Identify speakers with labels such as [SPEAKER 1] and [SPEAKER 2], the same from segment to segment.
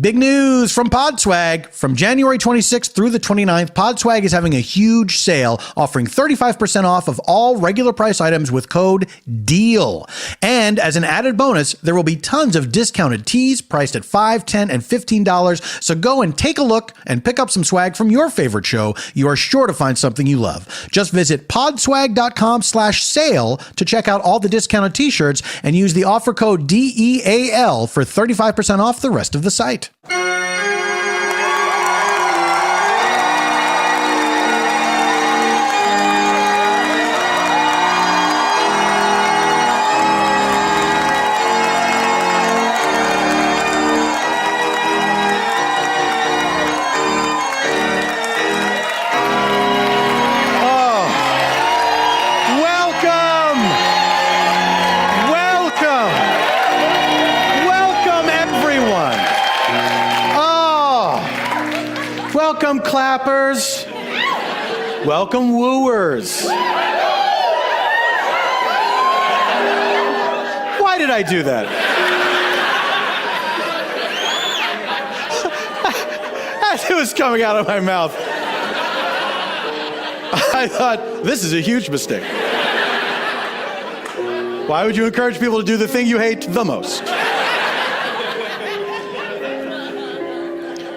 [SPEAKER 1] Big news from Podswag. From January 26th through the 29th, Podswag is having a huge sale offering 35% off of all regular price items with code DEAL. And as an added bonus, there will be tons of discounted tees priced at $5, $10, and $15. So go and take a look and pick up some swag from your favorite show. You are sure to find something you love. Just visit podswag.com/sale to check out all the discounted t-shirts and use the offer code DEAL for 35% off the rest of the site. Welcome, clappers. Welcome, wooers. Why did I do that? As it was coming out of my mouth, I thought, this is a huge mistake. Why would you encourage people to do the thing you hate the most?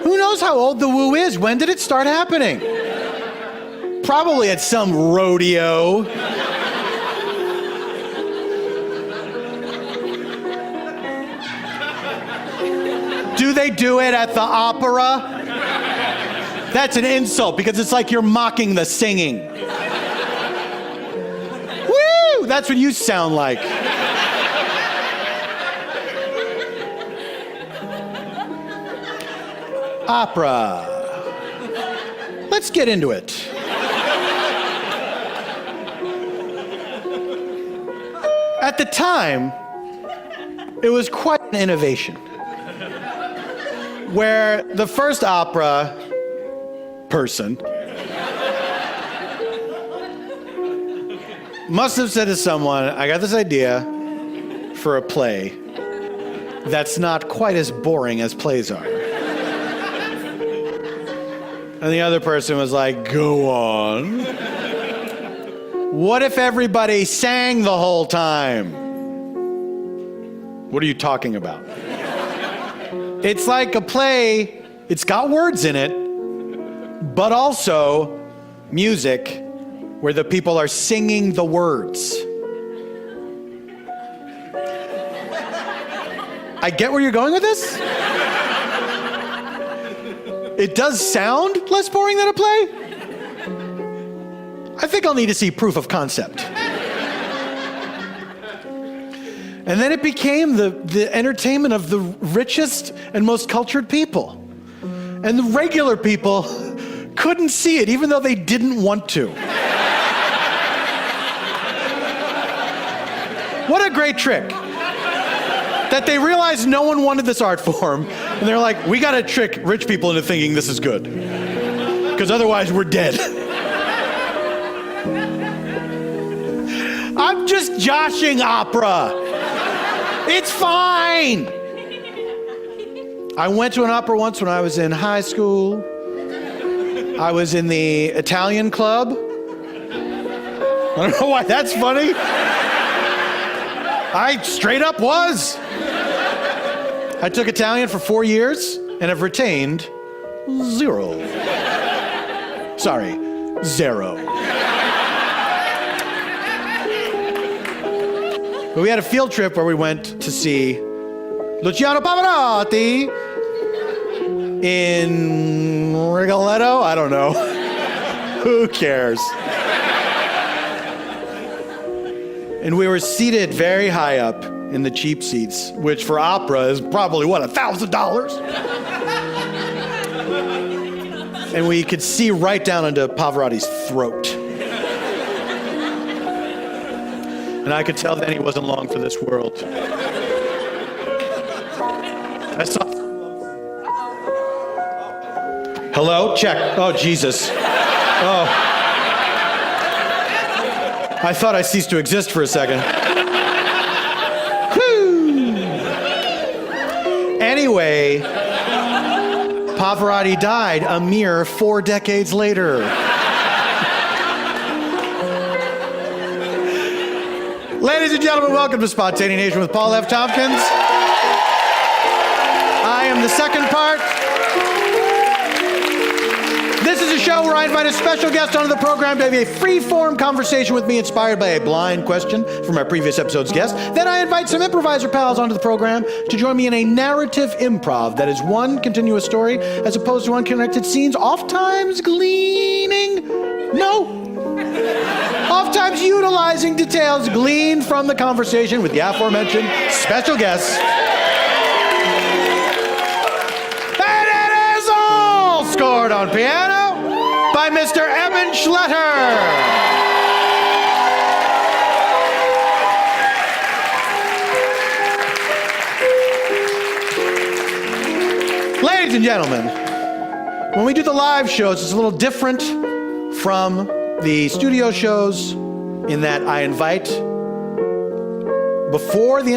[SPEAKER 1] Who knows how old the woo is? When did it start happening? Probably at some rodeo. Do they do it at the opera? That's an insult because it's like you're mocking the singing. Woo! That's what you sound like. Opera. Let's get into it. At the time, it was quite an innovation. Where the first opera person must have said to someone, I got this idea for a play that's not quite as boring as plays are. And the other person was like, go on. What if everybody sang the whole time? What are you talking about? It's like a play, it's got words in it, but also music where the people are singing the words. I get where you're going with this? It does sound less boring than a play? I think I'll need to see proof of concept. And then it became the entertainment of the richest and most cultured people. And the regular people couldn't see it, even though they didn't want to. What a great trick. That they realized no one wanted this art form, and they're like, we gotta trick rich people into thinking this is good. Because otherwise we're dead. I'm just joshing opera. It's fine. I went to an opera once when I was in high school. I was in the Italian club. I don't know why that's funny. I straight up was. I took Italian for 4 years and have retained 0. Sorry, 0. But we had a field trip where we went to see Luciano Pavarotti in Rigoletto? I don't know. Who cares? And we were seated very high up in the cheap seats, which for opera is probably, what, $1,000? And we could see right down into Pavarotti's throat. And I could tell then he wasn't long for this world. I saw... Hello? Check. Oh, Jesus. Oh. I thought I ceased to exist for a second. Whew. Anyway, Pavarotti died a mere 4 decades later. Ladies and gentlemen, welcome to Spontaneanation with Paul F. Tompkins. I am the second part. This is a show where I invite a special guest onto the program to have a free-form conversation with me inspired by a blind question from our previous episode's guest. Then I invite some improviser pals onto the program to join me in a narrative improv that is one continuous story as opposed to unconnected scenes, oftentimes oftentimes utilizing details gleaned from the conversation with the aforementioned special guests. And it is all scored on piano by Mr. Eban Schletter. Ladies and gentlemen, when we do the live shows, it's a little different from the studio shows in that I invite before the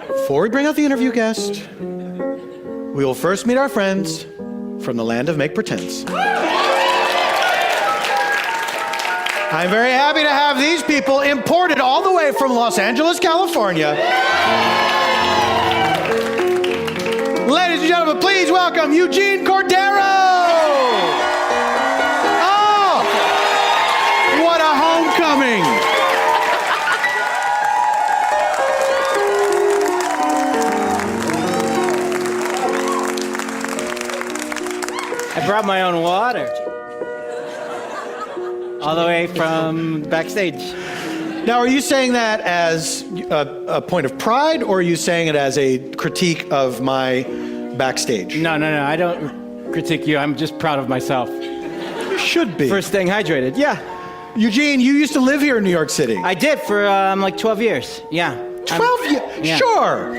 [SPEAKER 1] before we bring out the interview guest, we will first meet our friends from the land of make pretense. I'm very happy to have these people imported all the way from Los Angeles, California. Ladies and gentlemen, please welcome Eugene Cordero. Oh, what a homecoming.
[SPEAKER 2] I brought my own water. All the way from backstage.
[SPEAKER 1] Now, are you saying that as a point of pride, or are you saying it as a critique of my backstage?
[SPEAKER 2] No, I don't critique you. I'm just proud of myself.
[SPEAKER 1] You should be.
[SPEAKER 2] For staying hydrated, yeah.
[SPEAKER 1] Eugene, you used to live here in New York City.
[SPEAKER 2] I did for like 12 years, yeah.
[SPEAKER 1] 12 years?
[SPEAKER 2] Yeah.
[SPEAKER 1] Sure.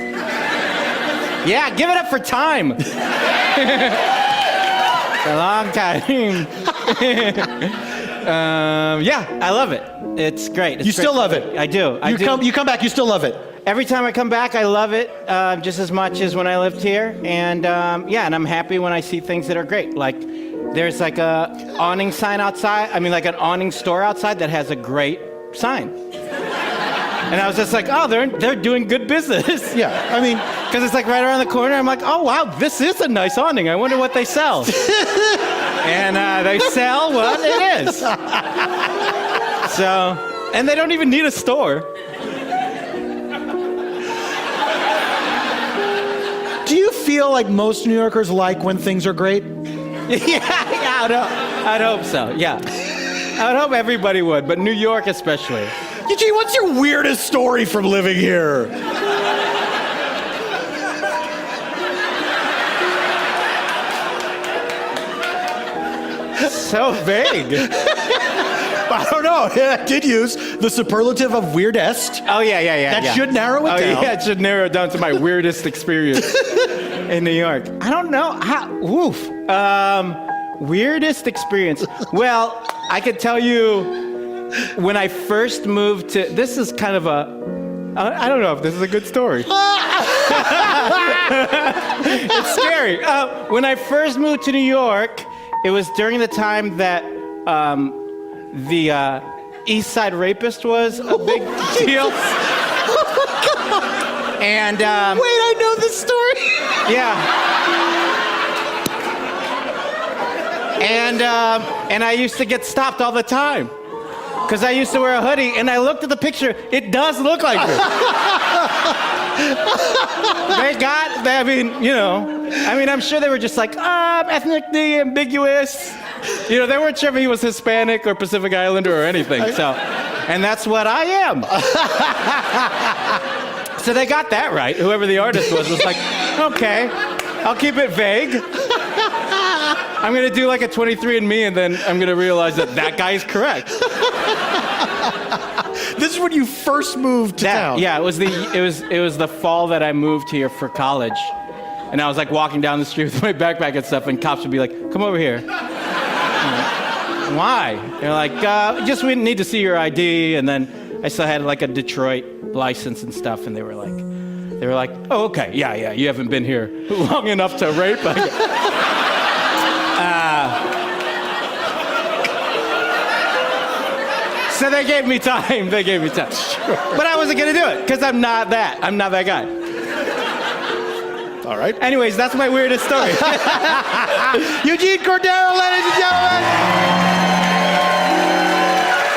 [SPEAKER 2] Yeah, give it up for time. It's a long time. Yeah, I love it. It's great. It's
[SPEAKER 1] you still love it?
[SPEAKER 2] I do.
[SPEAKER 1] You come back, you still love it?
[SPEAKER 2] Every time I come back, I love it just as much as when I lived here. And yeah, and I'm happy when I see things that are great. Like there's like a awning sign outside. Like an awning store outside that has a great sign. And I was just like, oh, they're doing good business.
[SPEAKER 1] Yeah,
[SPEAKER 2] because it's like right around the corner. I'm like, oh wow, this is a nice awning. I wonder what they sell. And they sell what it is. So, and they don't even need a store.
[SPEAKER 1] Do you feel like most New Yorkers like when things are great?
[SPEAKER 2] Yeah, I'd hope so, yeah. I would hope everybody would, but New York especially.
[SPEAKER 1] Eugene, what's your weirdest story from living here?
[SPEAKER 2] So vague.
[SPEAKER 1] I don't know. I did use the superlative of weirdest.
[SPEAKER 2] Oh, yeah.
[SPEAKER 1] That should narrow it down.
[SPEAKER 2] Yeah, it should narrow it down to my weirdest experience in New York. I don't know. Weirdest experience. Well, I could tell you when I first moved to... This is kind of a... I don't know if this is a good story. It's scary. When I first moved to New York, it was during the time that the East Side Rapist was a big deal. And wait,
[SPEAKER 1] I know this story.
[SPEAKER 2] Yeah. And I used to get stopped all the time because I used to wear a hoodie, and I looked at the picture. It does look like me. I'm sure they were just like, ethnically ambiguous. They weren't sure if he was Hispanic or Pacific Islander or anything. So, and that's what I am. So they got that right. Whoever the artist was like, okay, I'll keep it vague. I'm gonna do like a 23andMe, and then I'm gonna realize that guy is correct.
[SPEAKER 1] This is when you first moved to town.
[SPEAKER 2] Yeah, it was the fall that I moved here for college, and I was like walking down the street with my backpack and stuff, and cops would be like, "Come over here." Why? They're like, "Just we need to see your ID," and then I still had like a Detroit license and stuff, and they were like, oh, okay, yeah, you haven't been here long enough to rape. So they gave me time. Sure. But I wasn't gonna do it because I'm not that guy.
[SPEAKER 1] All right.
[SPEAKER 2] Anyways, that's my weirdest story.
[SPEAKER 1] Eugene Cordero, ladies and gentlemen.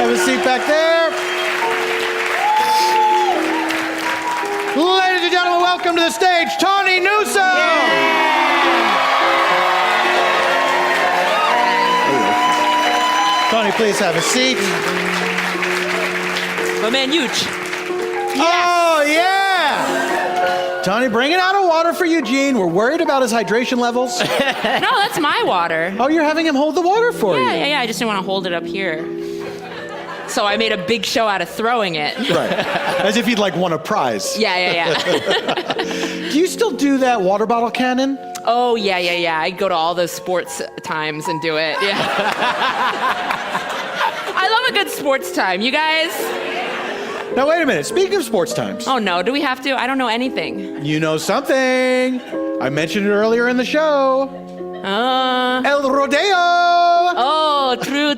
[SPEAKER 1] Have a seat back there. Ladies and gentlemen, welcome to the stage, Tawny Newsome. Tawny, please have a seat.
[SPEAKER 3] My man, huge.
[SPEAKER 1] Oh, yeah. Tawny, bringing out a water for Eugene. We're worried about his hydration levels.
[SPEAKER 3] No, that's my water.
[SPEAKER 1] Oh, you're having him hold the water for you.
[SPEAKER 3] Yeah. I just didn't want to hold it up here. So I made a big show out of throwing it.
[SPEAKER 1] Right. As if he'd like won a prize.
[SPEAKER 3] Yeah.
[SPEAKER 1] Do you still do that water bottle cannon?
[SPEAKER 3] Oh, yeah. I go to all those sports times and do it. Yeah. I love a good sports time. You guys?
[SPEAKER 1] Now, wait a minute. Speaking of sports times.
[SPEAKER 3] Oh, no. Do we have to? I don't know anything.
[SPEAKER 1] You know something. I mentioned it earlier in the show. El Rodeo.
[SPEAKER 3] Oh, true.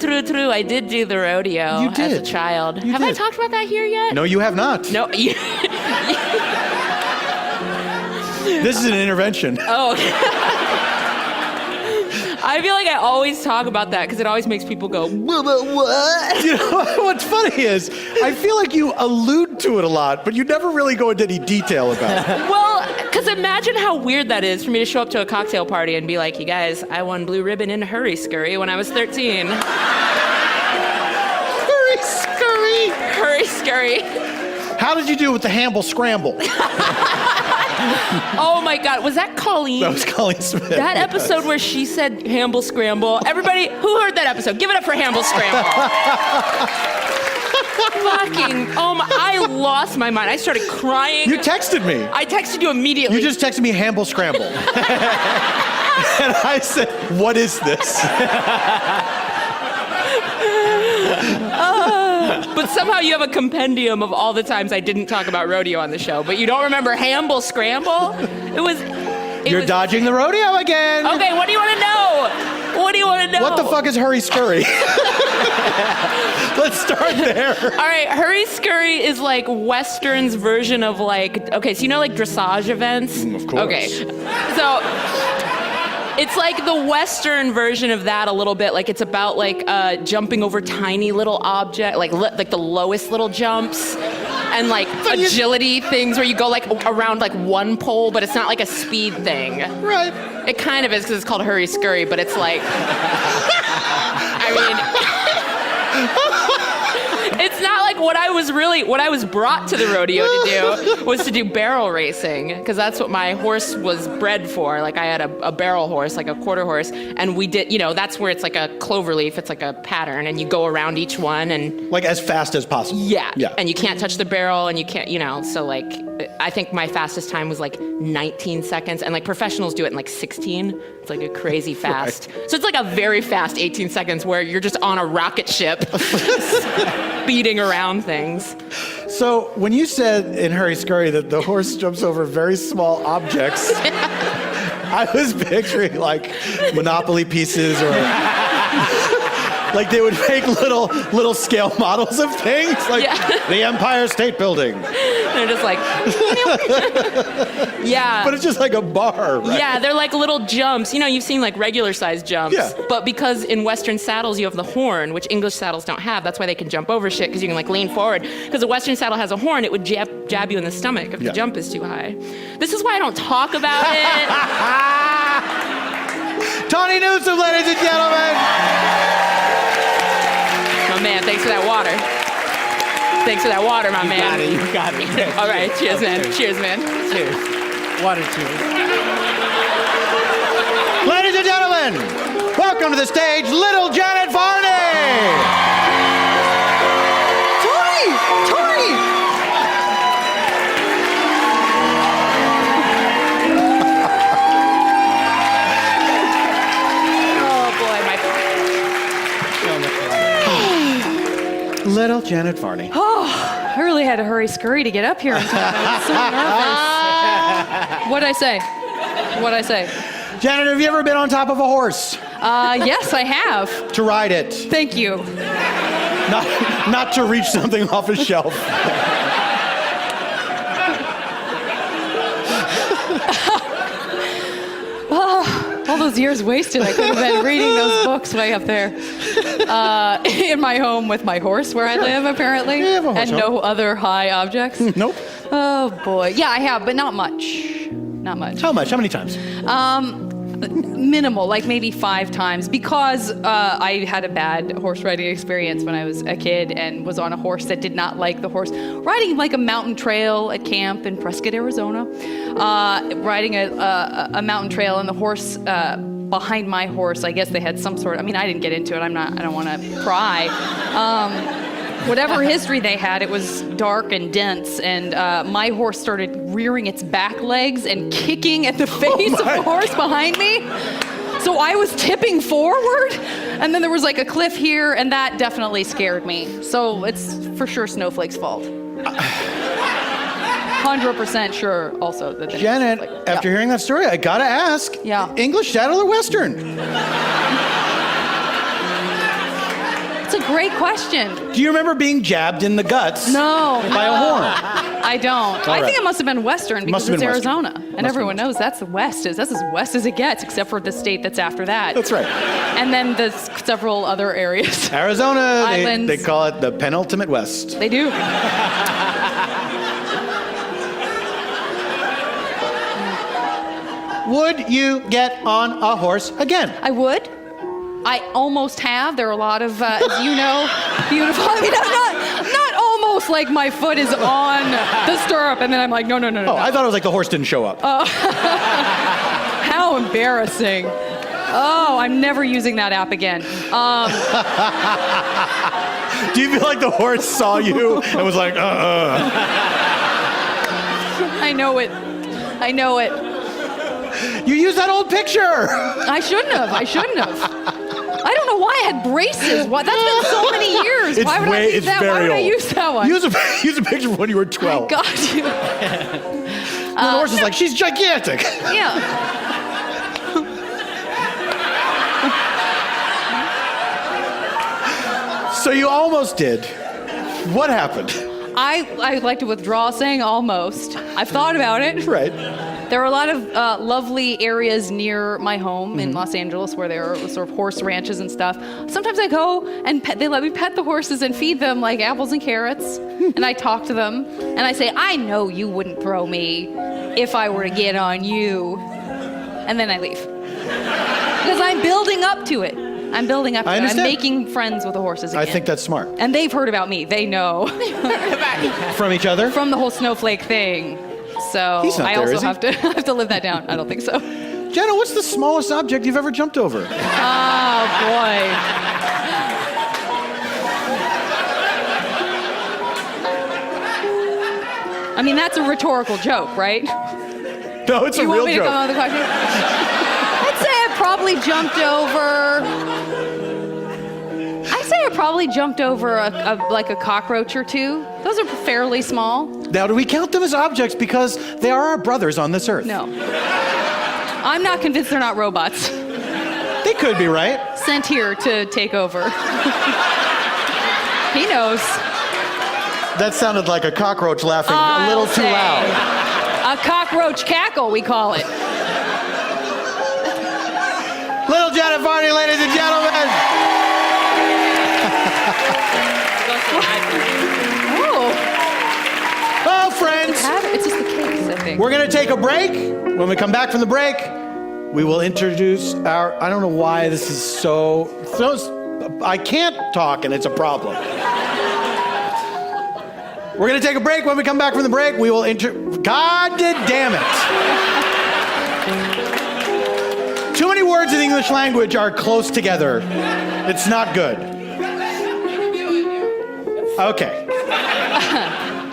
[SPEAKER 3] I did do the rodeo
[SPEAKER 1] You did.
[SPEAKER 3] as a child.
[SPEAKER 1] You
[SPEAKER 3] Have I
[SPEAKER 1] did.
[SPEAKER 3] talked about that here yet?
[SPEAKER 1] No, you have not.
[SPEAKER 3] No.
[SPEAKER 1] This is an intervention.
[SPEAKER 3] Oh, okay. I feel like I always talk about that because it always makes people go, what?
[SPEAKER 1] You know, what's funny is, I feel like you allude to it a lot, but you never really go into any detail about it.
[SPEAKER 3] Well, because imagine how weird that is for me to show up to a cocktail party and be like, you guys, I won blue ribbon in hurry scurry when I was 13.
[SPEAKER 1] Hurry, scurry.
[SPEAKER 3] Hurry scurry.
[SPEAKER 1] How did you do with the Hamble Scramble?
[SPEAKER 3] Oh my God, was that Colleen?
[SPEAKER 1] That was Colleen Smith.
[SPEAKER 3] That episode where she said Hamble Scramble. Everybody, who heard that episode? Give it up for Hamble Scramble. I lost my mind. I started crying.
[SPEAKER 1] You texted me.
[SPEAKER 3] I texted you immediately.
[SPEAKER 1] You just texted me Hamble Scramble. And I said, what is this?
[SPEAKER 3] But somehow you have a compendium of all the times I didn't talk about rodeo on the show, but you don't remember Hamble Scramble?
[SPEAKER 1] You're dodging the rodeo again.
[SPEAKER 3] Okay, what do you want to know?
[SPEAKER 1] What the fuck is Hurry Scurry? Let's start there.
[SPEAKER 3] All right, Hurry Scurry is like Western's version of like, okay, so you know like dressage events?
[SPEAKER 1] Of course.
[SPEAKER 3] Okay, so it's like the Western version of that a little bit. Like it's about like jumping over tiny little object, like the lowest little jumps, and like agility things where you go like around like one pole, but it's not like a speed thing.
[SPEAKER 1] Right.
[SPEAKER 3] It kind of is because it's called Hurry Scurry, but it's like, I mean, it's not like what I was brought to the rodeo to do was to do barrel racing, because that's what my horse was bred for. Like I had a barrel horse, like a quarter horse, and we did, that's where it's like a clover leaf, it's like a pattern, and you go around each one and...
[SPEAKER 1] Like as fast as possible.
[SPEAKER 3] Yeah. And you can't touch the barrel, and you can't, so like, I think my fastest time was like 19 seconds, and like professionals do it in like 16. It's like a crazy fast. Right. So it's like a very fast 18 seconds where you're just on a rocket ship speeding around things.
[SPEAKER 1] So when you said in Hurry Scurry that the horse jumps over very small objects, I was picturing like Monopoly pieces or like they would make little scale models of things, like the Empire State Building.
[SPEAKER 3] They're just like, yeah.
[SPEAKER 1] But it's just like a bar, right?
[SPEAKER 3] Yeah, they're like little jumps. You've seen like regular sized jumps.
[SPEAKER 1] Yeah.
[SPEAKER 3] But because in Western saddles you have the horn, which English saddles don't have, that's why they can jump over shit, because you can like lean forward. Because a Western saddle has a horn, it would jab you in the stomach if the jump is too high. This is why I don't talk about it.
[SPEAKER 1] Tawny Newsome, ladies and gentlemen.
[SPEAKER 3] My man, thanks for that water. Thanks for that water, my man.
[SPEAKER 2] You got it.
[SPEAKER 3] All right, cheers, man. Cheers, man.
[SPEAKER 2] Cheers. Water, cheers.
[SPEAKER 1] Ladies and gentlemen, welcome to the stage, little Janet Varney. Tawny!
[SPEAKER 3] Oh, boy,
[SPEAKER 1] Little Janet Varney.
[SPEAKER 3] Oh,
[SPEAKER 4] I really had to hurry scurry to get up here in time. I was so nervous. What'd I say?
[SPEAKER 1] Janet, have you ever been on top of a horse?
[SPEAKER 4] Yes, I have.
[SPEAKER 1] To ride it,
[SPEAKER 4] Thank you.
[SPEAKER 1] not to reach something off a shelf.
[SPEAKER 4] All those years wasted. I could have been reading those books way up there. In my home with my horse where I live, apparently.
[SPEAKER 1] Yeah, you have a horse
[SPEAKER 4] and
[SPEAKER 1] home.
[SPEAKER 4] no other high objects.
[SPEAKER 1] Nope.
[SPEAKER 4] Oh, boy. Yeah, I have, but not much. Not much.
[SPEAKER 1] How much? How many times?
[SPEAKER 4] Minimal, like maybe 5 times, because I had a bad horse riding experience when I was a kid and was on a horse that did not like the horse. Riding like a mountain trail at camp in Prescott, Arizona. Riding a mountain trail and the horse behind my horse, I guess they had some sort of, I mean, I didn't get into it. I don't want to pry. Whatever history they had, it was dark and dense, and my horse started rearing its back legs and kicking at the face of the horse behind me. So I was tipping forward, and then there was like a cliff here, and that definitely scared me. So it's for sure Snowflake's fault. 100% sure also that they
[SPEAKER 1] Janet,
[SPEAKER 4] Snowflake.
[SPEAKER 1] after hearing that story, I gotta ask.
[SPEAKER 4] Yeah.
[SPEAKER 1] English, Saddle, or Western?
[SPEAKER 4] It's a great question.
[SPEAKER 1] Do you remember being jabbed in the guts
[SPEAKER 4] No.
[SPEAKER 1] by a horn?
[SPEAKER 4] I don't. I
[SPEAKER 1] right.
[SPEAKER 4] think it must have been Western because
[SPEAKER 1] have
[SPEAKER 4] it's
[SPEAKER 1] been Western.
[SPEAKER 4] Arizona. And everyone knows that's the West. That's as West as it gets, except for the state that's after that.
[SPEAKER 1] That's right.
[SPEAKER 4] And then there's several other areas.
[SPEAKER 1] Arizona,
[SPEAKER 4] Islands.
[SPEAKER 1] they call it the penultimate West.
[SPEAKER 4] They do.
[SPEAKER 1] Would you get on a horse again?
[SPEAKER 4] I would. I almost have. There are a lot of, as you know, beautiful. I mean, I'm not almost like my foot is on the stirrup, and then I'm like, no.
[SPEAKER 1] Oh, I thought it was like the horse didn't show up.
[SPEAKER 4] How embarrassing. Oh, I'm never using that app again.
[SPEAKER 1] Do you feel like the horse saw you and was like,
[SPEAKER 4] I know it.
[SPEAKER 1] You used that old picture.
[SPEAKER 4] I shouldn't have. I don't know why I had braces. What? That's been so many years. Why would I use that? Why would I use that one?
[SPEAKER 1] Use a picture from when you were 12.
[SPEAKER 4] Got you.
[SPEAKER 1] The horse is like, she's gigantic.
[SPEAKER 4] Yeah.
[SPEAKER 1] So you almost did. What happened?
[SPEAKER 4] I like to withdraw saying almost. I've thought about it.
[SPEAKER 1] Right.
[SPEAKER 4] There are a lot of lovely areas near my home in Los Angeles where there are sort of horse ranches and stuff. Sometimes I go and they let me pet the horses and feed them like apples and carrots. And I talk to them and I say, I know you wouldn't throw me if I were to get on you. And then I leave. Because I'm building up to it. I'm building up to it. I'm making friends with the horses again.
[SPEAKER 1] I think that's smart.
[SPEAKER 4] And they've heard about me. They know.
[SPEAKER 1] From each other?
[SPEAKER 4] From the whole snowflake thing. So
[SPEAKER 1] He's not
[SPEAKER 4] I
[SPEAKER 1] there,
[SPEAKER 4] also
[SPEAKER 1] is he?
[SPEAKER 4] have to live that down. I don't think so.
[SPEAKER 1] Jenna, what's the smallest object you've ever jumped over?
[SPEAKER 4] Oh boy. I mean, that's a rhetorical joke, right?
[SPEAKER 1] No, it's a
[SPEAKER 4] You
[SPEAKER 1] real
[SPEAKER 4] want me to
[SPEAKER 1] joke.
[SPEAKER 4] come up with a question? I'd say I probably jumped over like a cockroach or two. Those are fairly small.
[SPEAKER 1] Now, do we count them as objects because they are our brothers on this earth?
[SPEAKER 4] No. I'm not convinced they're not robots.
[SPEAKER 1] They could be, right?
[SPEAKER 4] Sent here to take over. He knows.
[SPEAKER 1] That sounded like a cockroach laughing a little too loud.
[SPEAKER 4] A cockroach cackle, we call it.
[SPEAKER 1] Little Janet Varney, ladies and gentlemen.
[SPEAKER 4] Oh,
[SPEAKER 1] Well, friends,
[SPEAKER 4] it's just the case, I think.
[SPEAKER 1] we're going to take a break. When we come back from the break, we will introduce our, I don't know why this is so I can't talk and it's a problem. We're going to take a break. When we come back from the break, we will God damn it. Too many words in the English language are close together. It's not good. Okay.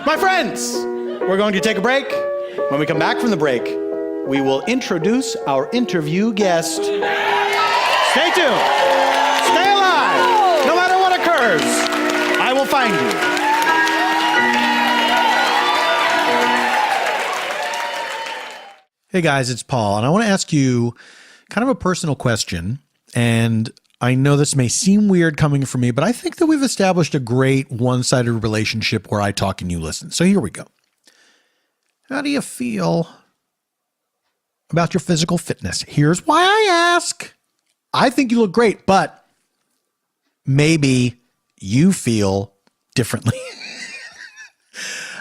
[SPEAKER 1] My friends, we're going to take a break. When we come back from the break, we will introduce our interview guest. Stay tuned. Stay alive. No matter what occurs, I will find you. Hey guys, it's Paul, and I want to ask you kind of a personal question. And I know this may seem weird coming from me, but I think that we've established a great one-sided relationship where I talk and you listen. So here we go. How do you feel about your physical fitness? Here's why I ask. I think you look great, but maybe you feel differently.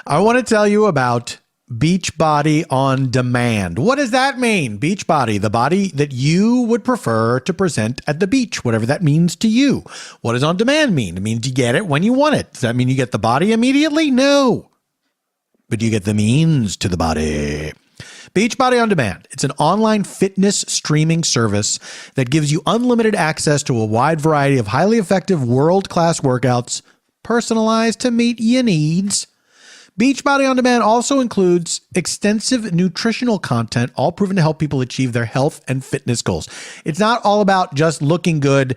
[SPEAKER 1] I want to tell you about Beachbody on Demand. What does that mean? Beachbody, the body that you would prefer to present at the beach, whatever that means to you. What does on demand mean? It means you get it when you want it. Does that mean you get the body immediately? No. But you get the means to the body. Beachbody on Demand. It's an online fitness streaming service that gives you unlimited access to a wide variety of highly effective world-class workouts, personalized to meet your needs. Beachbody on Demand also includes extensive nutritional content, all proven to help people achieve their health and fitness goals. It's not all about just looking good.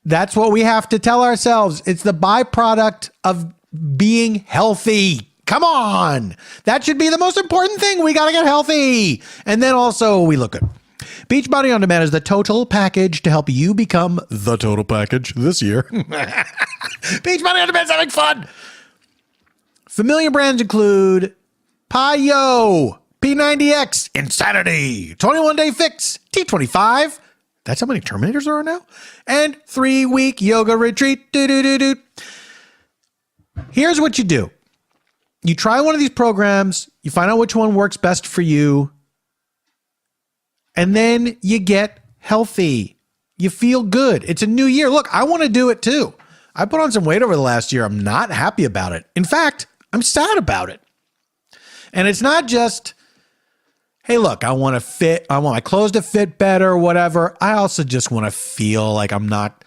[SPEAKER 1] That's what we have to tell ourselves. It's the byproduct of being healthy. Come on. That should be the most important thing. We got to get healthy. And then also we look good. Beachbody on Demand is the total package to help you become the total package this year. Beachbody on Demand is having fun. Familiar brands include Payo, P90X, Insanity, 21 Day Fix, T25. That's how many Terminators there are now. And 3-week yoga retreat. Here's what you do. You try one of these programs, you find out which one works best for you, and then you get healthy. You feel good. It's a new year. Look, I want to do it too. I put on some weight over the last year. I'm not happy about it. In fact, I'm sad about it. And it's not just, hey, look, I want my clothes to fit better, whatever. I also just want to feel like I'm not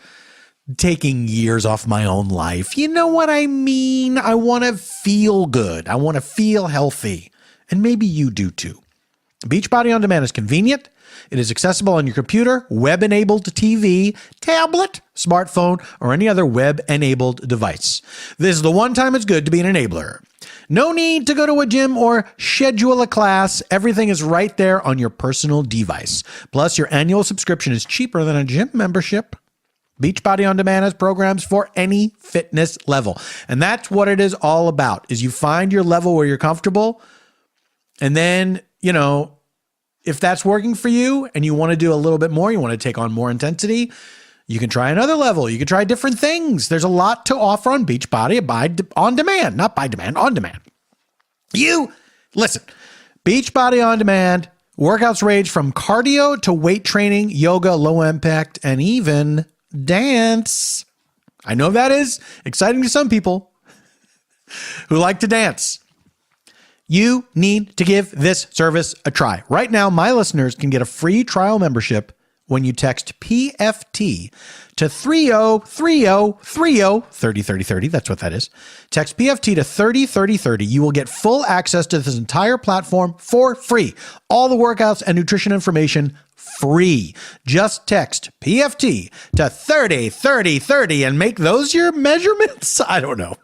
[SPEAKER 1] taking years off my own life. You know what I mean? I want to feel good. I want to feel healthy. And maybe you do too. Beachbody on Demand is convenient. It is accessible on your computer, web-enabled TV, tablet, smartphone, or any other web-enabled device. This is the one time it's good to be an enabler. No need to go to a gym or schedule a class. Everything is right there on your personal device. Plus, your annual subscription is cheaper than a gym membership. Beachbody on Demand has programs for any fitness level. And that's what it is all about, is you find your level where you're comfortable. And then, if that's working for you and you want to do a little bit more, you want to take on more intensity, you can try another level. You can try different things. There's a lot to offer on Beachbody on demand, not by demand, on demand. Listen, Beachbody on Demand, workouts range from cardio to weight training, yoga, low impact, and even dance. I know that is exciting to some people who like to dance. You need to give this service a try. Right now, my listeners can get a free trial membership when you text PFT to 303030. That's what that is. Text PFT to 303030. You will get full access to this entire platform for free. All the workouts and nutrition information free. Just text PFT to 303030 and make those your measurements. I don't know.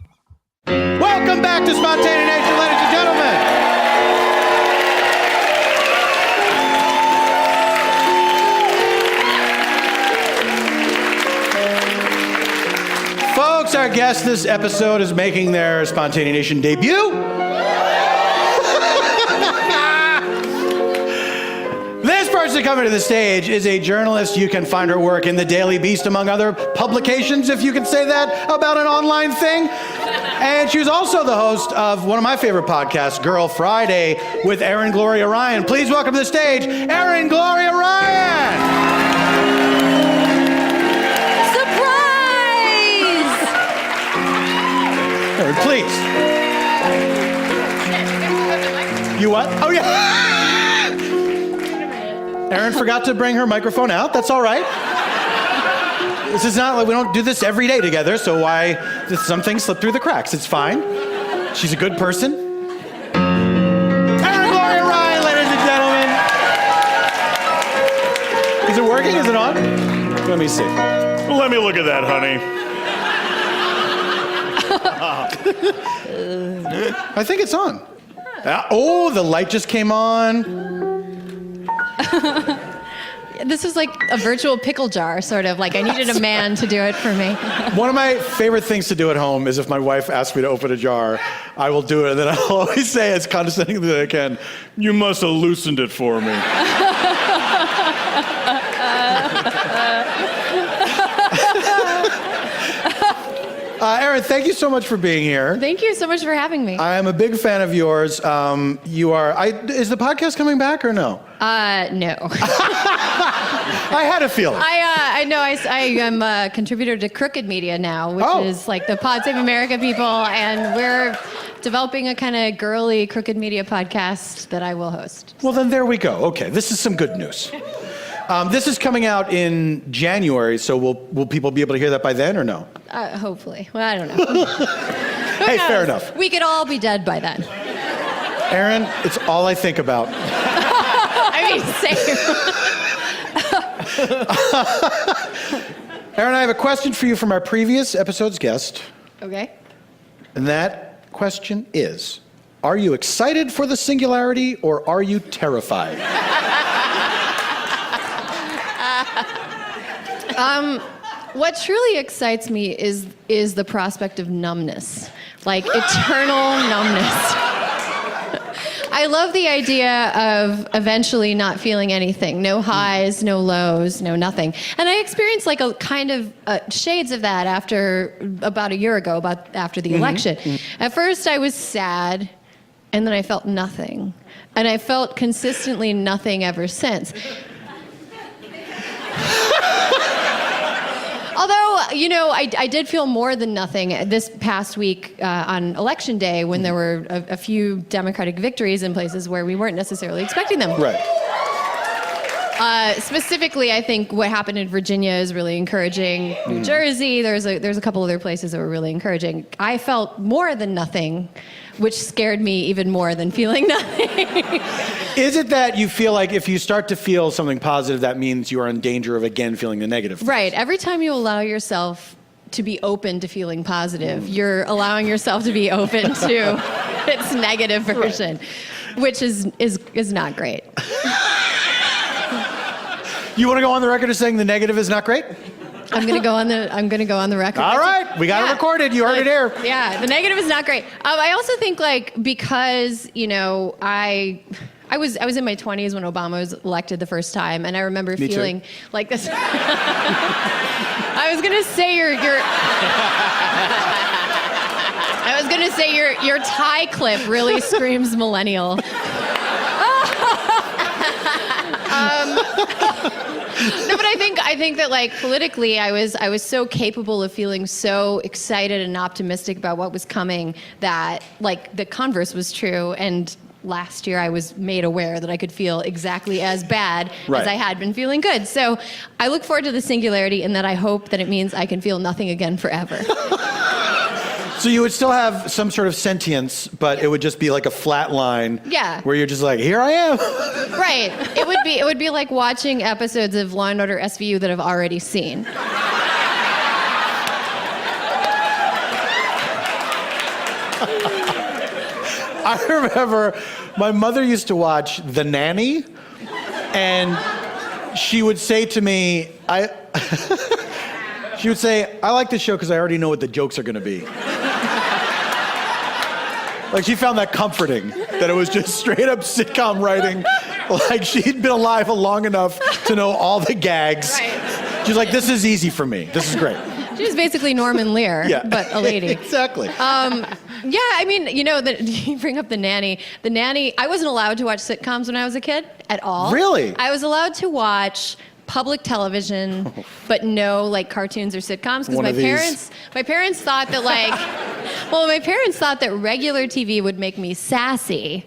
[SPEAKER 1] Welcome back to Spontaneanation, ladies and gentlemen. Folks, our guest this episode is making their Spontaneanation debut. This person coming to the stage is a journalist. You can find her work in the Daily Beast, among other publications, if you can say that about an online thing. And she's also the host of one of my favorite podcasts, Girl Friday, with Erin Gloria Ryan. Please welcome to the stage, Erin Gloria Ryan!
[SPEAKER 5] Surprise!
[SPEAKER 1] Erin, please. You what? Oh, yeah. Erin forgot to bring her microphone out. That's all right. This is not like we don't do this every day together, so why some things slip through the cracks? It's fine. She's a good person. Erin Gloria Ryan, ladies and gentlemen. Is it working? Is it on? Let me see. Let me look at that, honey. I think it's on. Oh, the light just came on.
[SPEAKER 5] This was like a virtual pickle jar, sort of. Like I needed a man to do it for me.
[SPEAKER 1] One of my favorite things to do at home is if my wife asks me to open a jar, I will do it, and then I'll always say as condescendingly as I can, "You must have loosened it for me." Erin, thank you so much for being here.
[SPEAKER 5] Thank you so much for having me.
[SPEAKER 1] I am a big fan of yours. Is the podcast coming back or no?
[SPEAKER 5] No.
[SPEAKER 1] I had a feeling.
[SPEAKER 5] I know. I am a contributor to Crooked Media now, which is like the Pod Save America people, and we're developing a kind of girly Crooked Media podcast that I will host.
[SPEAKER 1] Well, then there we go. Okay, this is some good news. This is coming out in January, so will people be able to hear that by then or no?
[SPEAKER 5] Hopefully. Well, I don't know.
[SPEAKER 1] Hey, fair enough.
[SPEAKER 5] We could all be dead by then.
[SPEAKER 1] Erin, it's all I think about.
[SPEAKER 5] I mean, same.
[SPEAKER 1] Erin, I have a question for you from our previous episode's guest,
[SPEAKER 5] Okay.
[SPEAKER 1] and that question is, are you excited for the singularity or are you terrified?
[SPEAKER 5] What truly excites me is the prospect of numbness, like eternal numbness. I love the idea of eventually not feeling anything, no highs, no lows, no nothing. And I experienced like a kind of shades of that about a year ago, after the election. At first I was sad, and then I felt nothing. And I felt consistently nothing ever since. Although, I did feel more than nothing this past week on Election Day when there were a few Democratic victories in places where we weren't necessarily expecting them.
[SPEAKER 1] Right.
[SPEAKER 5] Specifically, I think what happened in Virginia is really encouraging. New Jersey, there's a couple other places that were really encouraging. I felt more than nothing, which scared me even more than feeling nothing.
[SPEAKER 1] Is it that you feel like if you start to feel something positive, that means you are in danger of again feeling the negative things?
[SPEAKER 5] Right. Every time you allow yourself to be open to feeling positive, you're allowing yourself to be open to its negative version, which is not great.
[SPEAKER 1] You want to go on the record as saying the negative is not great?
[SPEAKER 5] I'm gonna go on the record.
[SPEAKER 1] All right, we got it recorded. You heard it here.
[SPEAKER 5] Yeah, the negative is not great. I also think because I was in my 20s when Obama was elected the first time, and I remember feeling like this. I was gonna say your tie clip really screams millennial. No, but I think that like politically, I was so capable of feeling so excited and optimistic about what was coming that like the converse was true. And last year I was made aware that I could feel exactly as bad as I had been feeling good. So I look forward to the singularity in that I hope that it means I can feel nothing again forever.
[SPEAKER 1] So you would still have some sort of sentience, but it would just be like a flat line.
[SPEAKER 5] Yeah.
[SPEAKER 1] Where you're just like, here I am.
[SPEAKER 5] Right. It would be like watching episodes of Law & Order SVU that I've already seen.
[SPEAKER 1] I remember my mother used to watch The Nanny, and she would say to me, she would say, I like this show because I already know what the jokes are going to be. Like, she found that comforting, that it was just straight up sitcom writing. Like, she'd been alive long enough to know all the gags.
[SPEAKER 5] Right.
[SPEAKER 1] She's like, this is easy for me. This is great.
[SPEAKER 5] She was basically Norman Lear, but a lady.
[SPEAKER 1] Exactly.
[SPEAKER 5] Yeah, I mean, you bring up The Nanny. The Nanny, I wasn't allowed to watch sitcoms when I was a kid at all.
[SPEAKER 1] Really?
[SPEAKER 5] I was allowed to watch public television, but no like cartoons or sitcoms because my parents thought that my parents thought that regular TV would make me sassy.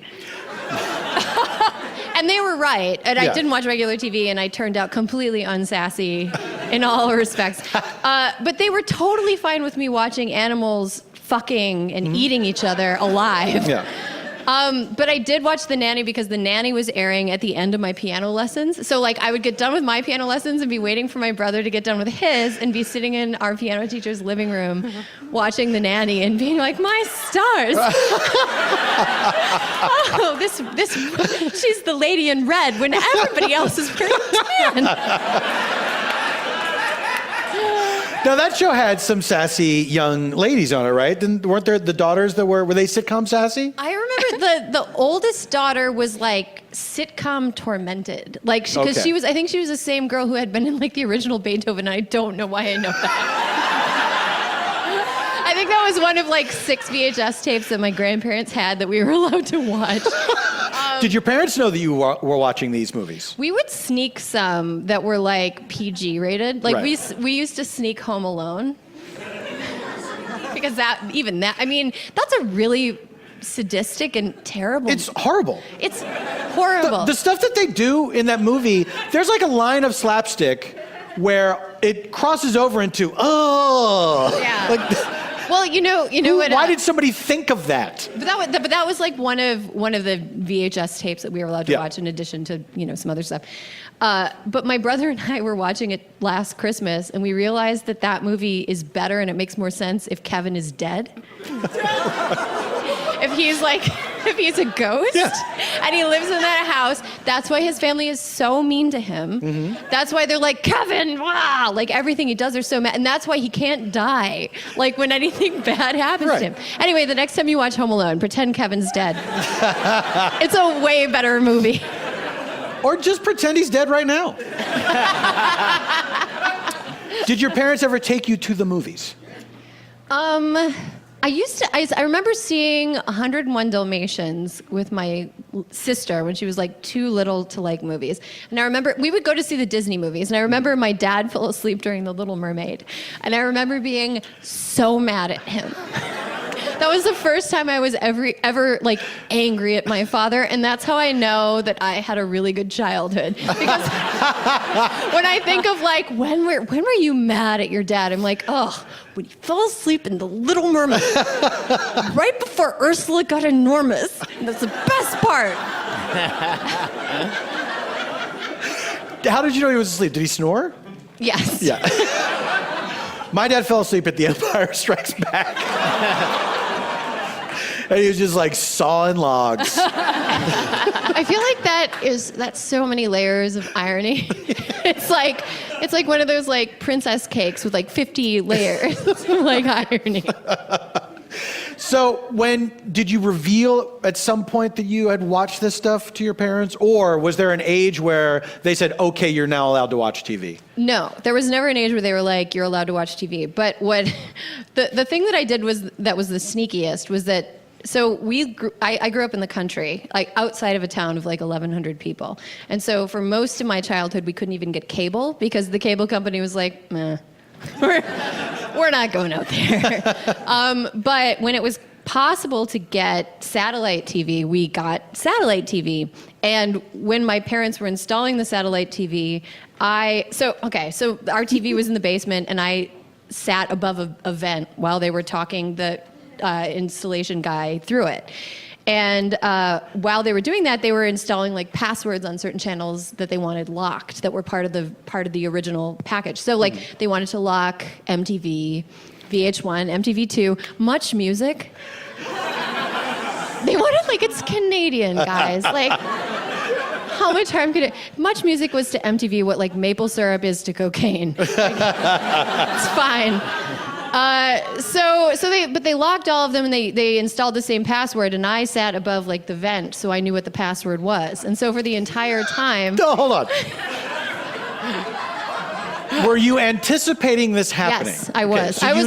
[SPEAKER 5] And they were right. And I didn't watch regular TV, and I turned out completely unsassy in all respects. But they were totally fine with me watching animals fucking and eating each other alive.
[SPEAKER 1] Yeah.
[SPEAKER 5] But I did watch The Nanny because The Nanny was airing at the end of my piano lessons. So like I would get done with my piano lessons and be waiting for my brother to get done with his and be sitting in our piano teacher's living room watching The Nanny and being like, my stars. Oh, this she's the lady in red when everybody else is pretty tan.
[SPEAKER 1] Now that show had some sassy young ladies on it, right? Weren't there the daughters that were they sitcom sassy?
[SPEAKER 5] I remember the oldest daughter was like sitcom tormented, like because
[SPEAKER 1] Okay.
[SPEAKER 5] I think she was the same girl who had been in like the original Beethoven. And I don't know why I know that. I think that was one of like 6 VHS tapes that my grandparents had that we were allowed to watch.
[SPEAKER 1] Did your parents know that you were watching these movies?
[SPEAKER 5] We would sneak some that were like PG rated. Like
[SPEAKER 1] Right.
[SPEAKER 5] we used to sneak Home Alone. Because I mean, that's a really sadistic and terrible.
[SPEAKER 1] It's horrible.
[SPEAKER 5] It's horrible.
[SPEAKER 1] The stuff that they do in that movie, there's like a line of slapstick where it crosses over into,
[SPEAKER 5] Yeah.
[SPEAKER 1] Like,
[SPEAKER 5] well, you know what?
[SPEAKER 1] why did somebody think of that?
[SPEAKER 5] But that was like one of the VHS tapes that we were allowed to
[SPEAKER 1] Yeah.
[SPEAKER 5] watch in addition to some other stuff. But my brother and I were watching it last Christmas, and we realized that movie is better and it makes more sense if Kevin is dead. If he's a ghost and he lives in that house, that's why his family is so mean to him. Mm-hmm. That's why they're like, Kevin, wow, like everything he does, they're so mad. And that's why he can't die, like when anything bad happens to him. Anyway, the next time you watch Home Alone, pretend Kevin's dead. It's a way better movie.
[SPEAKER 1] Or just pretend he's dead right now. Did your parents ever take you to the movies?
[SPEAKER 5] I remember seeing 101 Dalmatians with my sister when she was like too little to like movies. And I remember we would go to see the Disney movies. And I remember my dad fell asleep during The Little Mermaid. And I remember being so mad at him. That was the first time I was ever like angry at my father, and that's how I know that I had a really good childhood. Because when I think of like when were you mad at your dad? I'm like, oh, when he fell asleep in The Little Mermaid, right before Ursula got enormous. And that's the best part.
[SPEAKER 1] How did you know he was asleep? Did he snore?
[SPEAKER 5] Yes.
[SPEAKER 1] Yeah. My dad fell asleep at The Empire Strikes Back. And he was just like sawing logs.
[SPEAKER 5] I feel like that's so many layers of irony. It's like one of those like princess cakes with like 50 layers of like irony.
[SPEAKER 1] So did you reveal at some point that you had watched this stuff to your parents? Or was there an age where they said, okay, you're now allowed to watch TV?
[SPEAKER 5] No, there was never an age where they were like, you're allowed to watch TV. But the thing that I did was the sneakiest was that, so I grew up in the country, like outside of a town of like 1,100 people. And so for most of my childhood, we couldn't even get cable because the cable company was like, meh, we're not going out there. But when it was possible to get satellite TV, we got satellite TV. And when my parents were installing the satellite TV, so our TV was in the basement and I sat above a vent while they were talking the installation guy through it. And while they were doing that, they were installing like passwords on certain channels that they wanted locked that were part of the original package. So like they wanted to lock MTV, VH1, MTV2, Much Music. They wanted like, it's Canadian, guys. Like, how much harm could it? Much Music was to MTV what like maple syrup is to cocaine. Like, it's fine. But they locked all of them and they installed the same password, and I sat above like the vent, so I knew what the password was. And so for the entire time.
[SPEAKER 1] No, hold on. Were you anticipating this happening?
[SPEAKER 5] Yes, I was.
[SPEAKER 1] Okay, so
[SPEAKER 5] I
[SPEAKER 1] you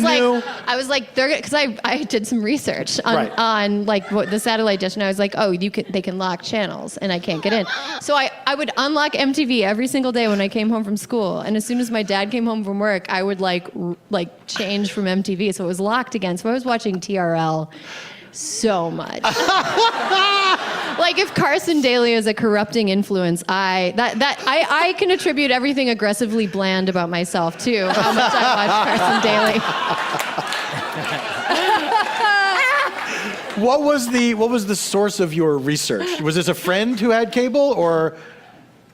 [SPEAKER 5] was like, because I did some research on like what the satellite dish, and I was like, oh, they can lock channels, and I can't get in. So I would unlock MTV every single day when I came home from school, and as soon as my dad came home from work, I would like change from MTV, so it was locked again. So I was watching TRL so much. Like if Carson Daly is a corrupting influence, I can attribute everything aggressively bland about myself too. How much I watch Carson Daly.
[SPEAKER 1] What was the source of your research? Was this a friend who had cable, or?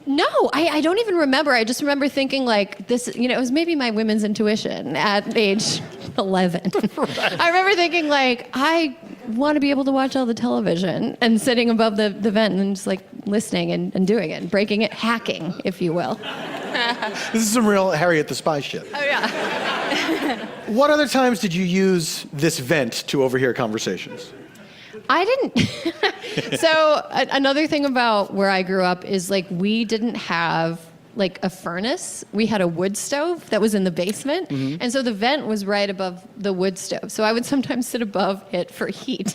[SPEAKER 5] No, I don't even remember. I just remember thinking like this, it was maybe my women's intuition at age 11. Right. I remember thinking like, I want to be able to watch all the television and sitting above the vent and just like listening and doing it, breaking it, hacking, if you will.
[SPEAKER 1] This is some real Harriet the Spy shit.
[SPEAKER 5] Oh yeah.
[SPEAKER 1] What other times did you use this vent to overhear conversations?
[SPEAKER 5] I didn't. So another thing about where I grew up is like we didn't have like a furnace. We had a wood stove that was in the basement. Mm-hmm. And so the vent was right above the wood stove. So I would sometimes sit above it for heat.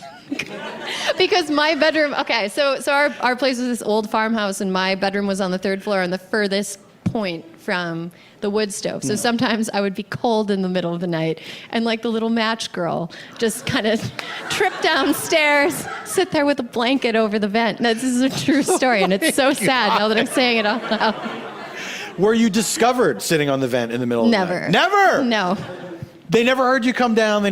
[SPEAKER 5] Because my bedroom, okay, so our place was this old farmhouse and my bedroom was on the 3rd floor on the furthest point from the wood stove. So sometimes I would be cold in the middle of the night and like the little match girl just kind of trip downstairs, sit there with a blanket over the vent. And this is a true story and it's so sad now that I'm saying it out loud.
[SPEAKER 1] Were you discovered sitting on the vent in the middle of the night?
[SPEAKER 5] Never.
[SPEAKER 1] Never?
[SPEAKER 5] No.
[SPEAKER 1] They never heard you come down?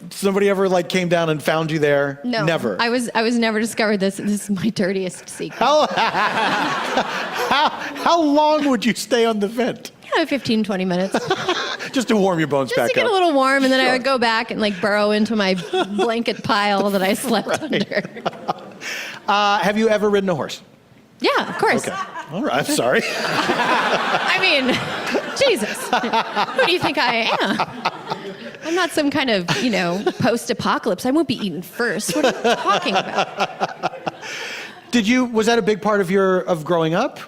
[SPEAKER 1] Somebody ever like came down and found you there?
[SPEAKER 5] No.
[SPEAKER 1] Never?
[SPEAKER 5] I was never discovered. This is my dirtiest secret.
[SPEAKER 1] How long would you stay on the vent?
[SPEAKER 5] 15, 20 minutes.
[SPEAKER 1] Just to warm your bones back up.
[SPEAKER 5] Just to get a little warm, and then I would go back and like burrow into my blanket pile that I slept under.
[SPEAKER 1] Have you ever ridden a horse?
[SPEAKER 5] Yeah, of course.
[SPEAKER 1] Okay. All right. I'm sorry.
[SPEAKER 5] I mean, Jesus. Who do you think I am? I'm not some kind of, post-apocalypse. I won't be eaten first. What are you talking about?
[SPEAKER 1] Was that a big part of growing up?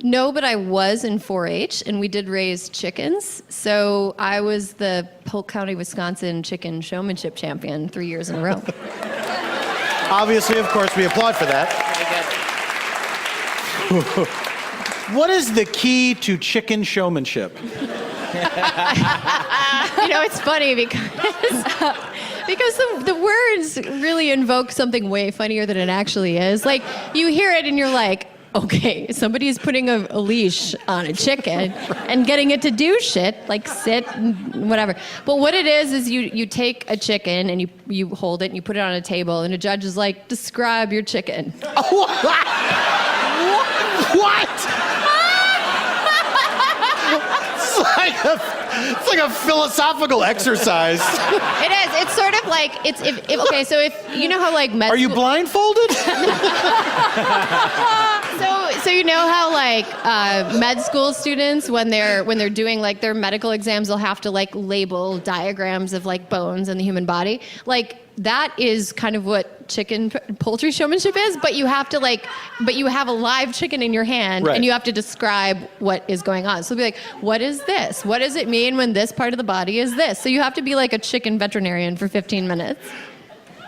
[SPEAKER 5] No, but I was in 4-H, and we did raise chickens. So I was the Polk County, Wisconsin chicken showmanship champion 3 years in a row.
[SPEAKER 1] Obviously, of course, we applaud for that. What is the key to chicken showmanship?
[SPEAKER 5] It's funny because the words really invoke something way funnier than it actually is. Like, you hear it and you're like, okay, somebody's putting a leash on a chicken and getting it to do shit, like sit and whatever. But what it is you take a chicken and you hold it and you put it on a table and a judge is like, describe your chicken.
[SPEAKER 1] What? It's like a philosophical exercise.
[SPEAKER 5] It is. It's sort of like okay. So if you know how like
[SPEAKER 1] are you blindfolded?
[SPEAKER 5] So you know how like med school students when they're doing like their medical exams, they'll have to like label diagrams of like bones in the human body. Like that is kind of what poultry showmanship is, but you have a live chicken in your hand, right. And you have to describe what is going on. So it'll be like, what is this? What does it mean when this part of the body is this? So you have to be like a chicken veterinarian for 15 minutes.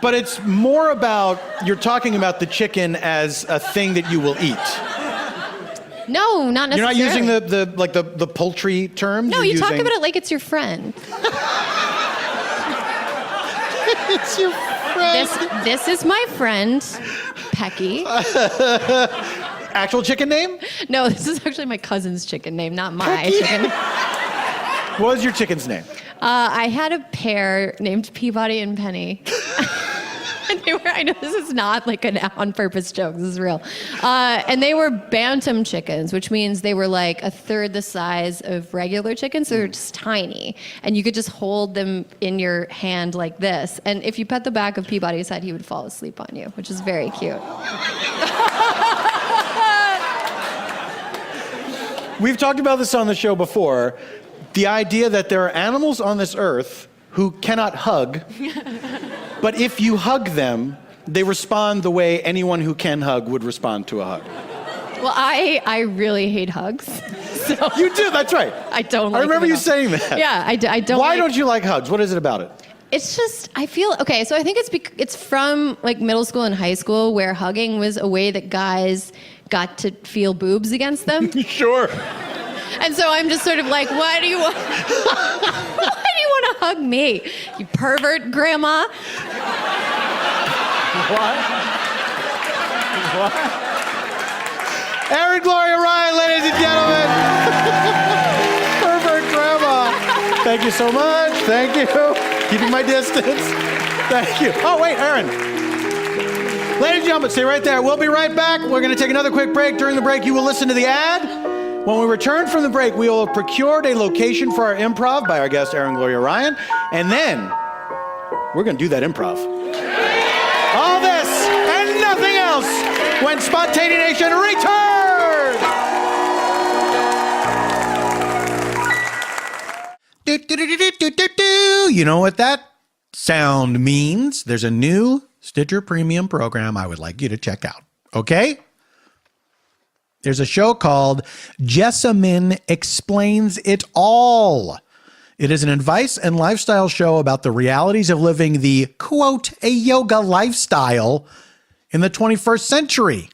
[SPEAKER 1] But it's more about, you're talking about the chicken as a thing that you will eat.
[SPEAKER 5] No, not necessarily.
[SPEAKER 1] You're not using the poultry terms?
[SPEAKER 5] No, you talk about it like it's your friend.
[SPEAKER 1] It's your friend.
[SPEAKER 5] This is my friend, Pecky.
[SPEAKER 1] Actual chicken name?
[SPEAKER 5] No, this is actually my cousin's chicken name, not my chicken.
[SPEAKER 1] What was your chicken's name?
[SPEAKER 5] I had a pair named Peabody and Penny. And I know this is not like an on-purpose joke, this is real. And they were bantam chickens, which means they were like a third the size of regular chickens, so they're just tiny. And you could just hold them in your hand like this. And if you pet the back of Peabody's head, he would fall asleep on you, which is very cute.
[SPEAKER 1] We've talked about this on the show before. The idea that there are animals on this earth who cannot hug, but if you hug them, they respond the way anyone who can hug would respond to a hug.
[SPEAKER 5] Well, I really hate hugs. So
[SPEAKER 1] you do, that's right.
[SPEAKER 5] I don't like
[SPEAKER 1] I remember
[SPEAKER 5] them
[SPEAKER 1] you
[SPEAKER 5] at all.
[SPEAKER 1] saying that.
[SPEAKER 5] Yeah, I don't
[SPEAKER 1] Why
[SPEAKER 5] like...
[SPEAKER 1] don't you like hugs? What is it about it?
[SPEAKER 5] It's just, I feel, okay, so I think it's from like middle school and high school where hugging was a way that guys got to feel boobs against them.
[SPEAKER 1] Sure.
[SPEAKER 5] And so I'm just sort of like, why do you want to hug me? You pervert, grandma.
[SPEAKER 1] What? Erin Gloria Ryan, ladies and gentlemen. Pervert grandma. Thank you so much. Thank you. Keeping my distance. Thank you. Oh, wait, Erin. Ladies and gentlemen, stay right there. We'll be right back. We're going to take another quick break. During the break, you will listen to the ad. When we return from the break, we will have procured a location for our improv by our guest, Erin Gloria Ryan. And then we're going to do that improv. All this and nothing else when Spontaneation returns. You know what that sound means? There's a new Stitcher Premium program I would like you to check out. Okay? There's a show called Jessamine Explains It All. It is an advice and lifestyle show about the realities of living the, quote, a yoga lifestyle in the 21st century.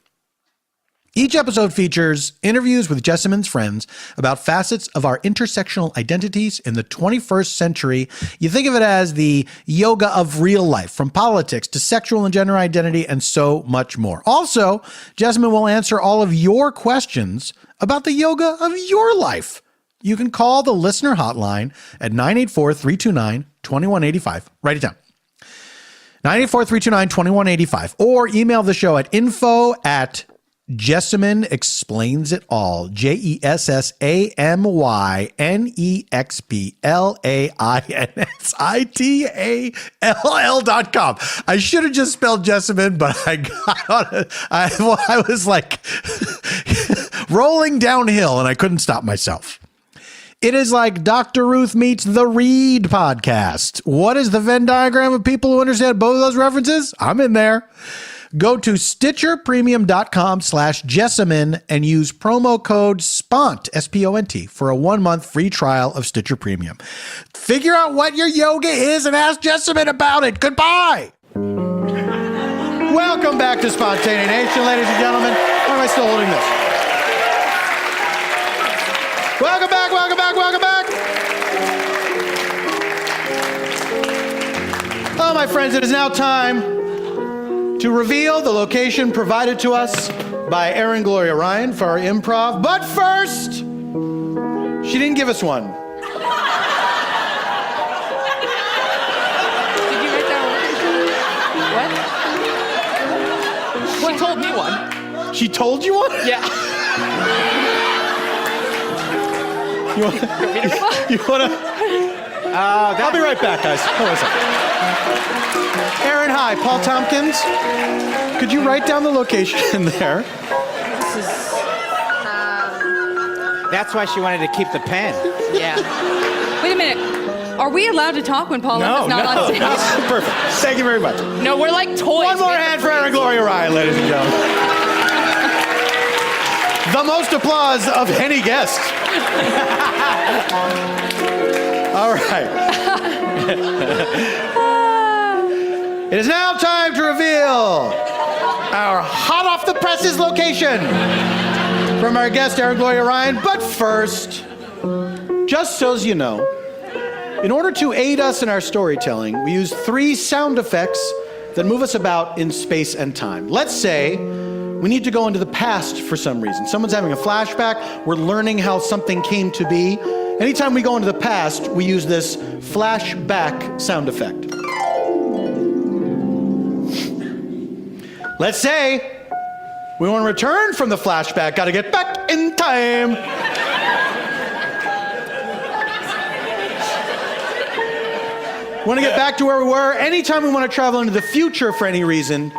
[SPEAKER 1] Each episode features interviews with Jessamine's friends about facets of our intersectional identities in the 21st century. You think of it as the yoga of real life, from politics to sexual and gender identity and so much more. Also, Jessamine will answer all of your questions about the yoga of your life. You can call the listener hotline at 984-329-2185. Write it down. 984-329-2185. Or email the show at info@Jessamine Explains It All. JESSAMYNEXPLAINSITALL.com. I should have just spelled Jessamine, but I got on it. I was like rolling downhill and I couldn't stop myself. It is like Dr. Ruth meets the Reed podcast. What is the Venn diagram of people who understand both of those references? I'm in there. Go to StitcherPremium.com/Jessamine and use promo code SPONT, S-P-O-N-T, for a 1-month free trial of Stitcher Premium. Figure out what your yoga is and ask Jessamine about it. Goodbye. Welcome back to Spontaneanation, ladies and gentlemen. Why am I still holding this? Welcome back, welcome back, welcome back. Oh, my friends, it is now time to reveal the location provided to us by Erin Gloria Ryan for our improv. But first, she didn't give us one.
[SPEAKER 4] Did you write down what?
[SPEAKER 3] She told me one.
[SPEAKER 1] She told you one?
[SPEAKER 3] Yeah.
[SPEAKER 1] You want to? I'll be right back, guys. Hold on a second. Erin, hi. Paul Tompkins. Could you write down the location there?
[SPEAKER 2] That's why she wanted to keep the pen.
[SPEAKER 3] Yeah.
[SPEAKER 4] Wait a minute. Are we allowed to talk when Paul F is not on stage?
[SPEAKER 1] Perfect. Thank you very much.
[SPEAKER 3] No, we're like toys.
[SPEAKER 1] One more hand for Erin Gloria Ryan, ladies and gentlemen. The most applause of any guest. All right. It is now time to reveal our hot off the presses location from our guest, Erin Gloria Ryan. But first, just so as you know, in order to aid us in our storytelling, we use 3 sound effects that move us about in space and time. Let's say we need to go into the past for some reason. Someone's having a flashback. We're learning how something came to be. Anytime we go into the past, we use this flashback sound effect. Let's say we want to return from the flashback. Got to get back in time. Want to get back to where we were. Anytime we want to travel into the future for any reason,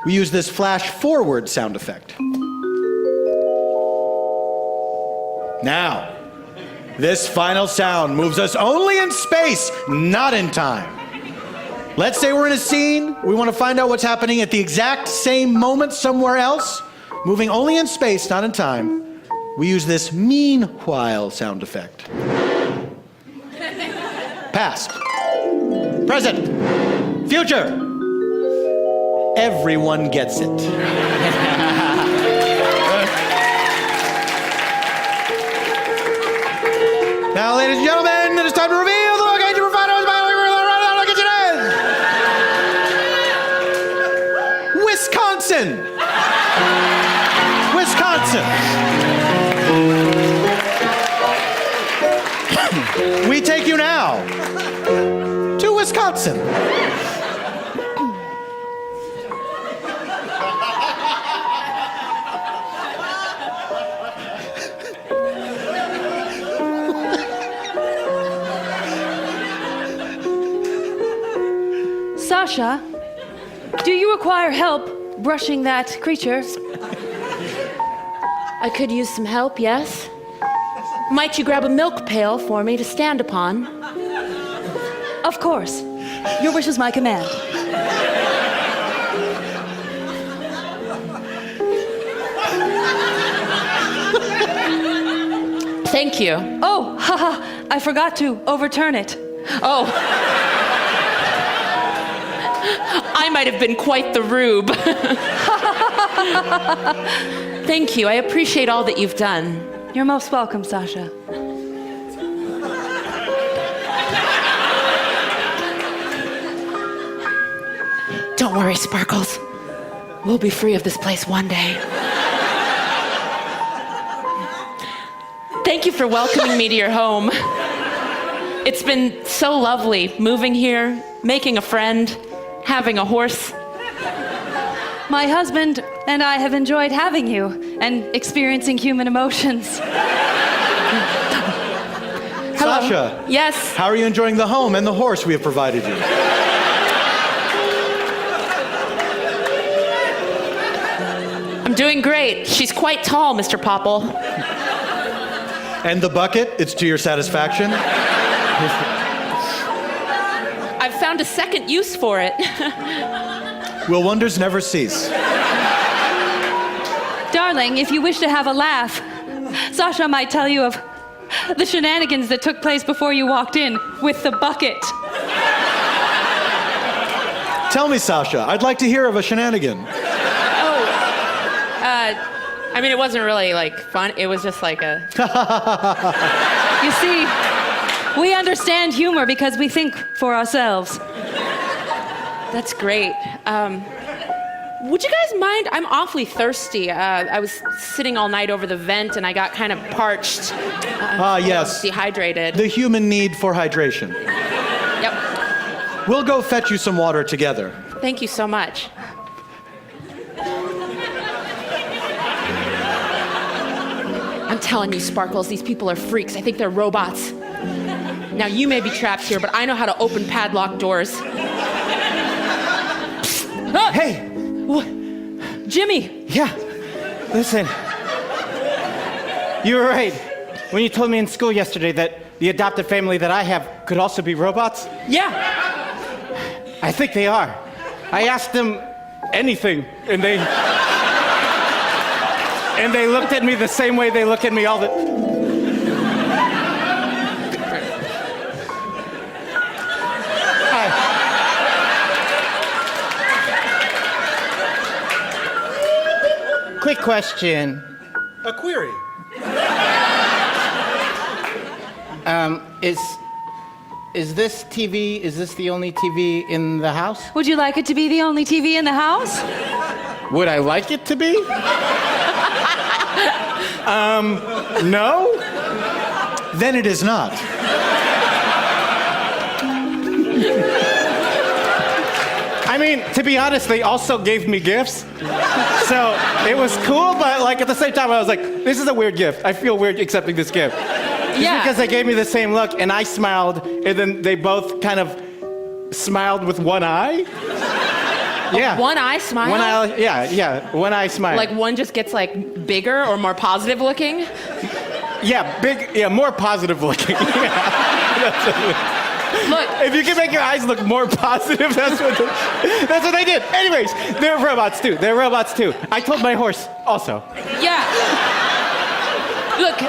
[SPEAKER 1] we use this flash forward sound effect. Now, this final sound moves us only in space, not in time. Let's say we're in a scene, we want to find out what's happening at the exact same moment somewhere else, moving only in space, not in time. We use this meanwhile sound effect. Past, present, future. Everyone gets it. Now, ladies and gentlemen, it is time to reveal the location provided by Wisconsin. Wisconsin. We take you now to Wisconsin.
[SPEAKER 4] Sasha, do you require help brushing that creature?
[SPEAKER 3] I could use some help, yes. Might you grab a milk pail for me to stand upon?
[SPEAKER 4] Of course. Your wish is my command.
[SPEAKER 3] Thank you.
[SPEAKER 4] Oh, haha, I forgot to overturn it.
[SPEAKER 3] Oh. I might have been quite the rube. Thank you. I appreciate all that you've done.
[SPEAKER 4] You're most welcome, Sasha.
[SPEAKER 3] Don't worry, Sparkles. We'll be free of this place one day. Thank you for welcoming me to your home. It's been so lovely moving here, making a friend, having a horse.
[SPEAKER 4] My husband and I have enjoyed having you and experiencing human emotions.
[SPEAKER 3] Hello.
[SPEAKER 1] Sasha.
[SPEAKER 3] Yes.
[SPEAKER 1] How are you enjoying the home and the horse we have provided you?
[SPEAKER 3] I'm doing great. She's quite tall, Mr. Popple.
[SPEAKER 1] And the bucket, it's to your satisfaction?
[SPEAKER 3] I've found a second use for it.
[SPEAKER 1] Will wonders never cease?
[SPEAKER 4] Darling, if you wish to have a laugh, Sasha might tell you of the shenanigans that took place before you walked in with the bucket.
[SPEAKER 1] Tell me, Sasha. I'd like to hear of a shenanigan.
[SPEAKER 3] I mean, it wasn't really like fun. It was just like a.
[SPEAKER 4] You see, we understand humor because we think for ourselves.
[SPEAKER 3] That's great. Would you guys mind? I'm awfully thirsty. I was sitting all night over the vent and I got kind of parched.
[SPEAKER 1] Yes.
[SPEAKER 3] Dehydrated.
[SPEAKER 1] The human need for hydration.
[SPEAKER 3] Yep.
[SPEAKER 1] We'll go fetch you some water together.
[SPEAKER 3] Thank you so much. I'm telling you, Sparkles, these people are freaks. I think they're robots. Now, you may be trapped here, but I know how to open padlocked doors.
[SPEAKER 2] Hey!
[SPEAKER 3] Jimmy!
[SPEAKER 2] Yeah, listen. You were right when you told me in school yesterday that the adopted family that I have could also be robots.
[SPEAKER 3] Yeah!
[SPEAKER 2] I think they are. I asked them anything, and they looked at me the same way they look at me all the. Hi. Quick question.
[SPEAKER 1] A query.
[SPEAKER 2] Is this TV, is this the only TV in the house?
[SPEAKER 4] Would you like it to be the only TV in the house?
[SPEAKER 2] Would I like it to be? No?
[SPEAKER 1] Then it is not.
[SPEAKER 2] I mean, to be honest, they also gave me gifts. So it was cool, but like at the same time, I was like, this is a weird gift. I feel weird accepting this gift.
[SPEAKER 3] Yeah.
[SPEAKER 2] Because they gave me the same look, and I smiled, and then they both kind of smiled with one eye. Yeah.
[SPEAKER 3] One eye smile?
[SPEAKER 2] One eye, yeah, one eye smile.
[SPEAKER 3] Like one just gets like bigger or more positive looking?
[SPEAKER 2] Yeah, more positive looking.
[SPEAKER 3] Look,
[SPEAKER 2] If you can make your eyes look more positive, that's what they did. Anyways, they're robots too. I told my horse also.
[SPEAKER 3] yeah. Look,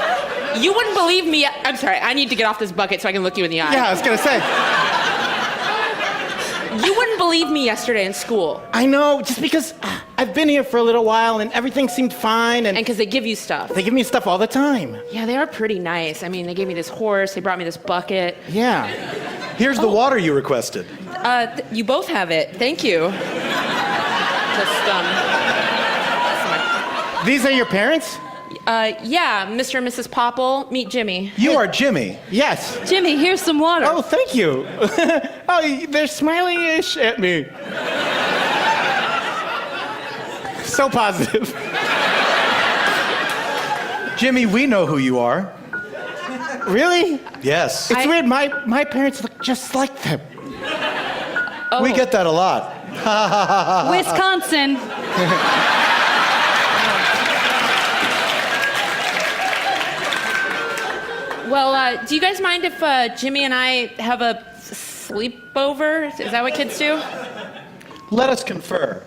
[SPEAKER 3] you wouldn't believe me. I'm sorry, I need to get off this bucket so I can look you in the eye.
[SPEAKER 2] Yeah, I was gonna say.
[SPEAKER 3] You wouldn't believe me yesterday in school.
[SPEAKER 2] I know, just because I've been here for a little while and everything seemed fine, and
[SPEAKER 3] And because they give you stuff.
[SPEAKER 2] they give me stuff all the time.
[SPEAKER 3] Yeah, they are pretty nice. I mean, they gave me this horse, they brought me this bucket.
[SPEAKER 2] Yeah.
[SPEAKER 1] Here's the water you requested.
[SPEAKER 3] You both have it. Thank you. Just,
[SPEAKER 2] These are your parents?
[SPEAKER 3] yeah, Mr. and Mrs. Popple, meet Jimmy.
[SPEAKER 1] You are Jimmy.
[SPEAKER 2] Yes.
[SPEAKER 4] Jimmy, here's some water.
[SPEAKER 2] Oh, thank you. Oh, they're smiling-ish at me. So positive.
[SPEAKER 1] Jimmy, we know who you are.
[SPEAKER 2] Really?
[SPEAKER 1] Yes.
[SPEAKER 2] It's weird. My parents look just like them.
[SPEAKER 1] We get that a lot.
[SPEAKER 4] Wisconsin.
[SPEAKER 3] Well, do you guys mind if Jimmy and I have a sleepover? Is that what kids do?
[SPEAKER 1] Let us confer.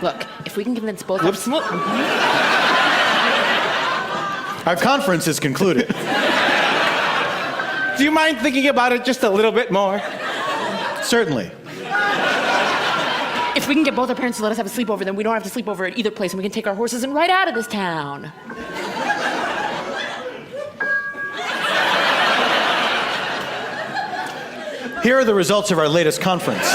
[SPEAKER 3] Look, if we can convince both
[SPEAKER 2] Whoops.
[SPEAKER 3] of us.
[SPEAKER 1] Our conference is concluded.
[SPEAKER 2] Do you mind thinking about it just a little bit more?
[SPEAKER 1] Certainly.
[SPEAKER 3] If we can get both our parents to let us have a sleepover, then we don't have to sleep over at either place and we can take our horses and ride out of this town.
[SPEAKER 1] Here are the results of our latest conference.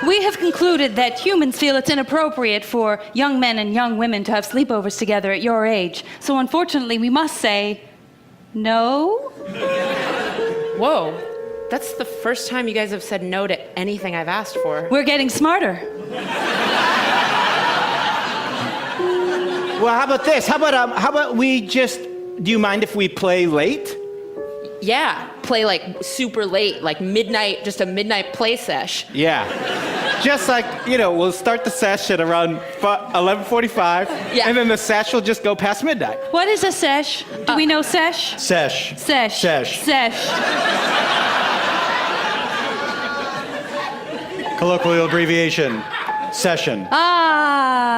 [SPEAKER 4] We have concluded that humans feel it's inappropriate for young men and young women to have sleepovers together at your age. So unfortunately, we must say no.
[SPEAKER 3] Whoa, that's the first time you guys have said no to anything I've asked for.
[SPEAKER 4] We're getting smarter.
[SPEAKER 2] Well, how about this? How about we just? Do you mind if we play late?
[SPEAKER 3] Yeah, play like super late, like midnight, just a midnight play sesh.
[SPEAKER 2] Yeah. Just like, we'll start the sesh at around 11:45,
[SPEAKER 3] Yeah.
[SPEAKER 2] and then the sesh will just go past midnight.
[SPEAKER 4] What is a sesh? Do we know sesh?
[SPEAKER 1] Sesh.
[SPEAKER 4] Sesh.
[SPEAKER 1] Sesh.
[SPEAKER 4] Sesh.
[SPEAKER 1] Colloquial abbreviation. Session.
[SPEAKER 4] Ah.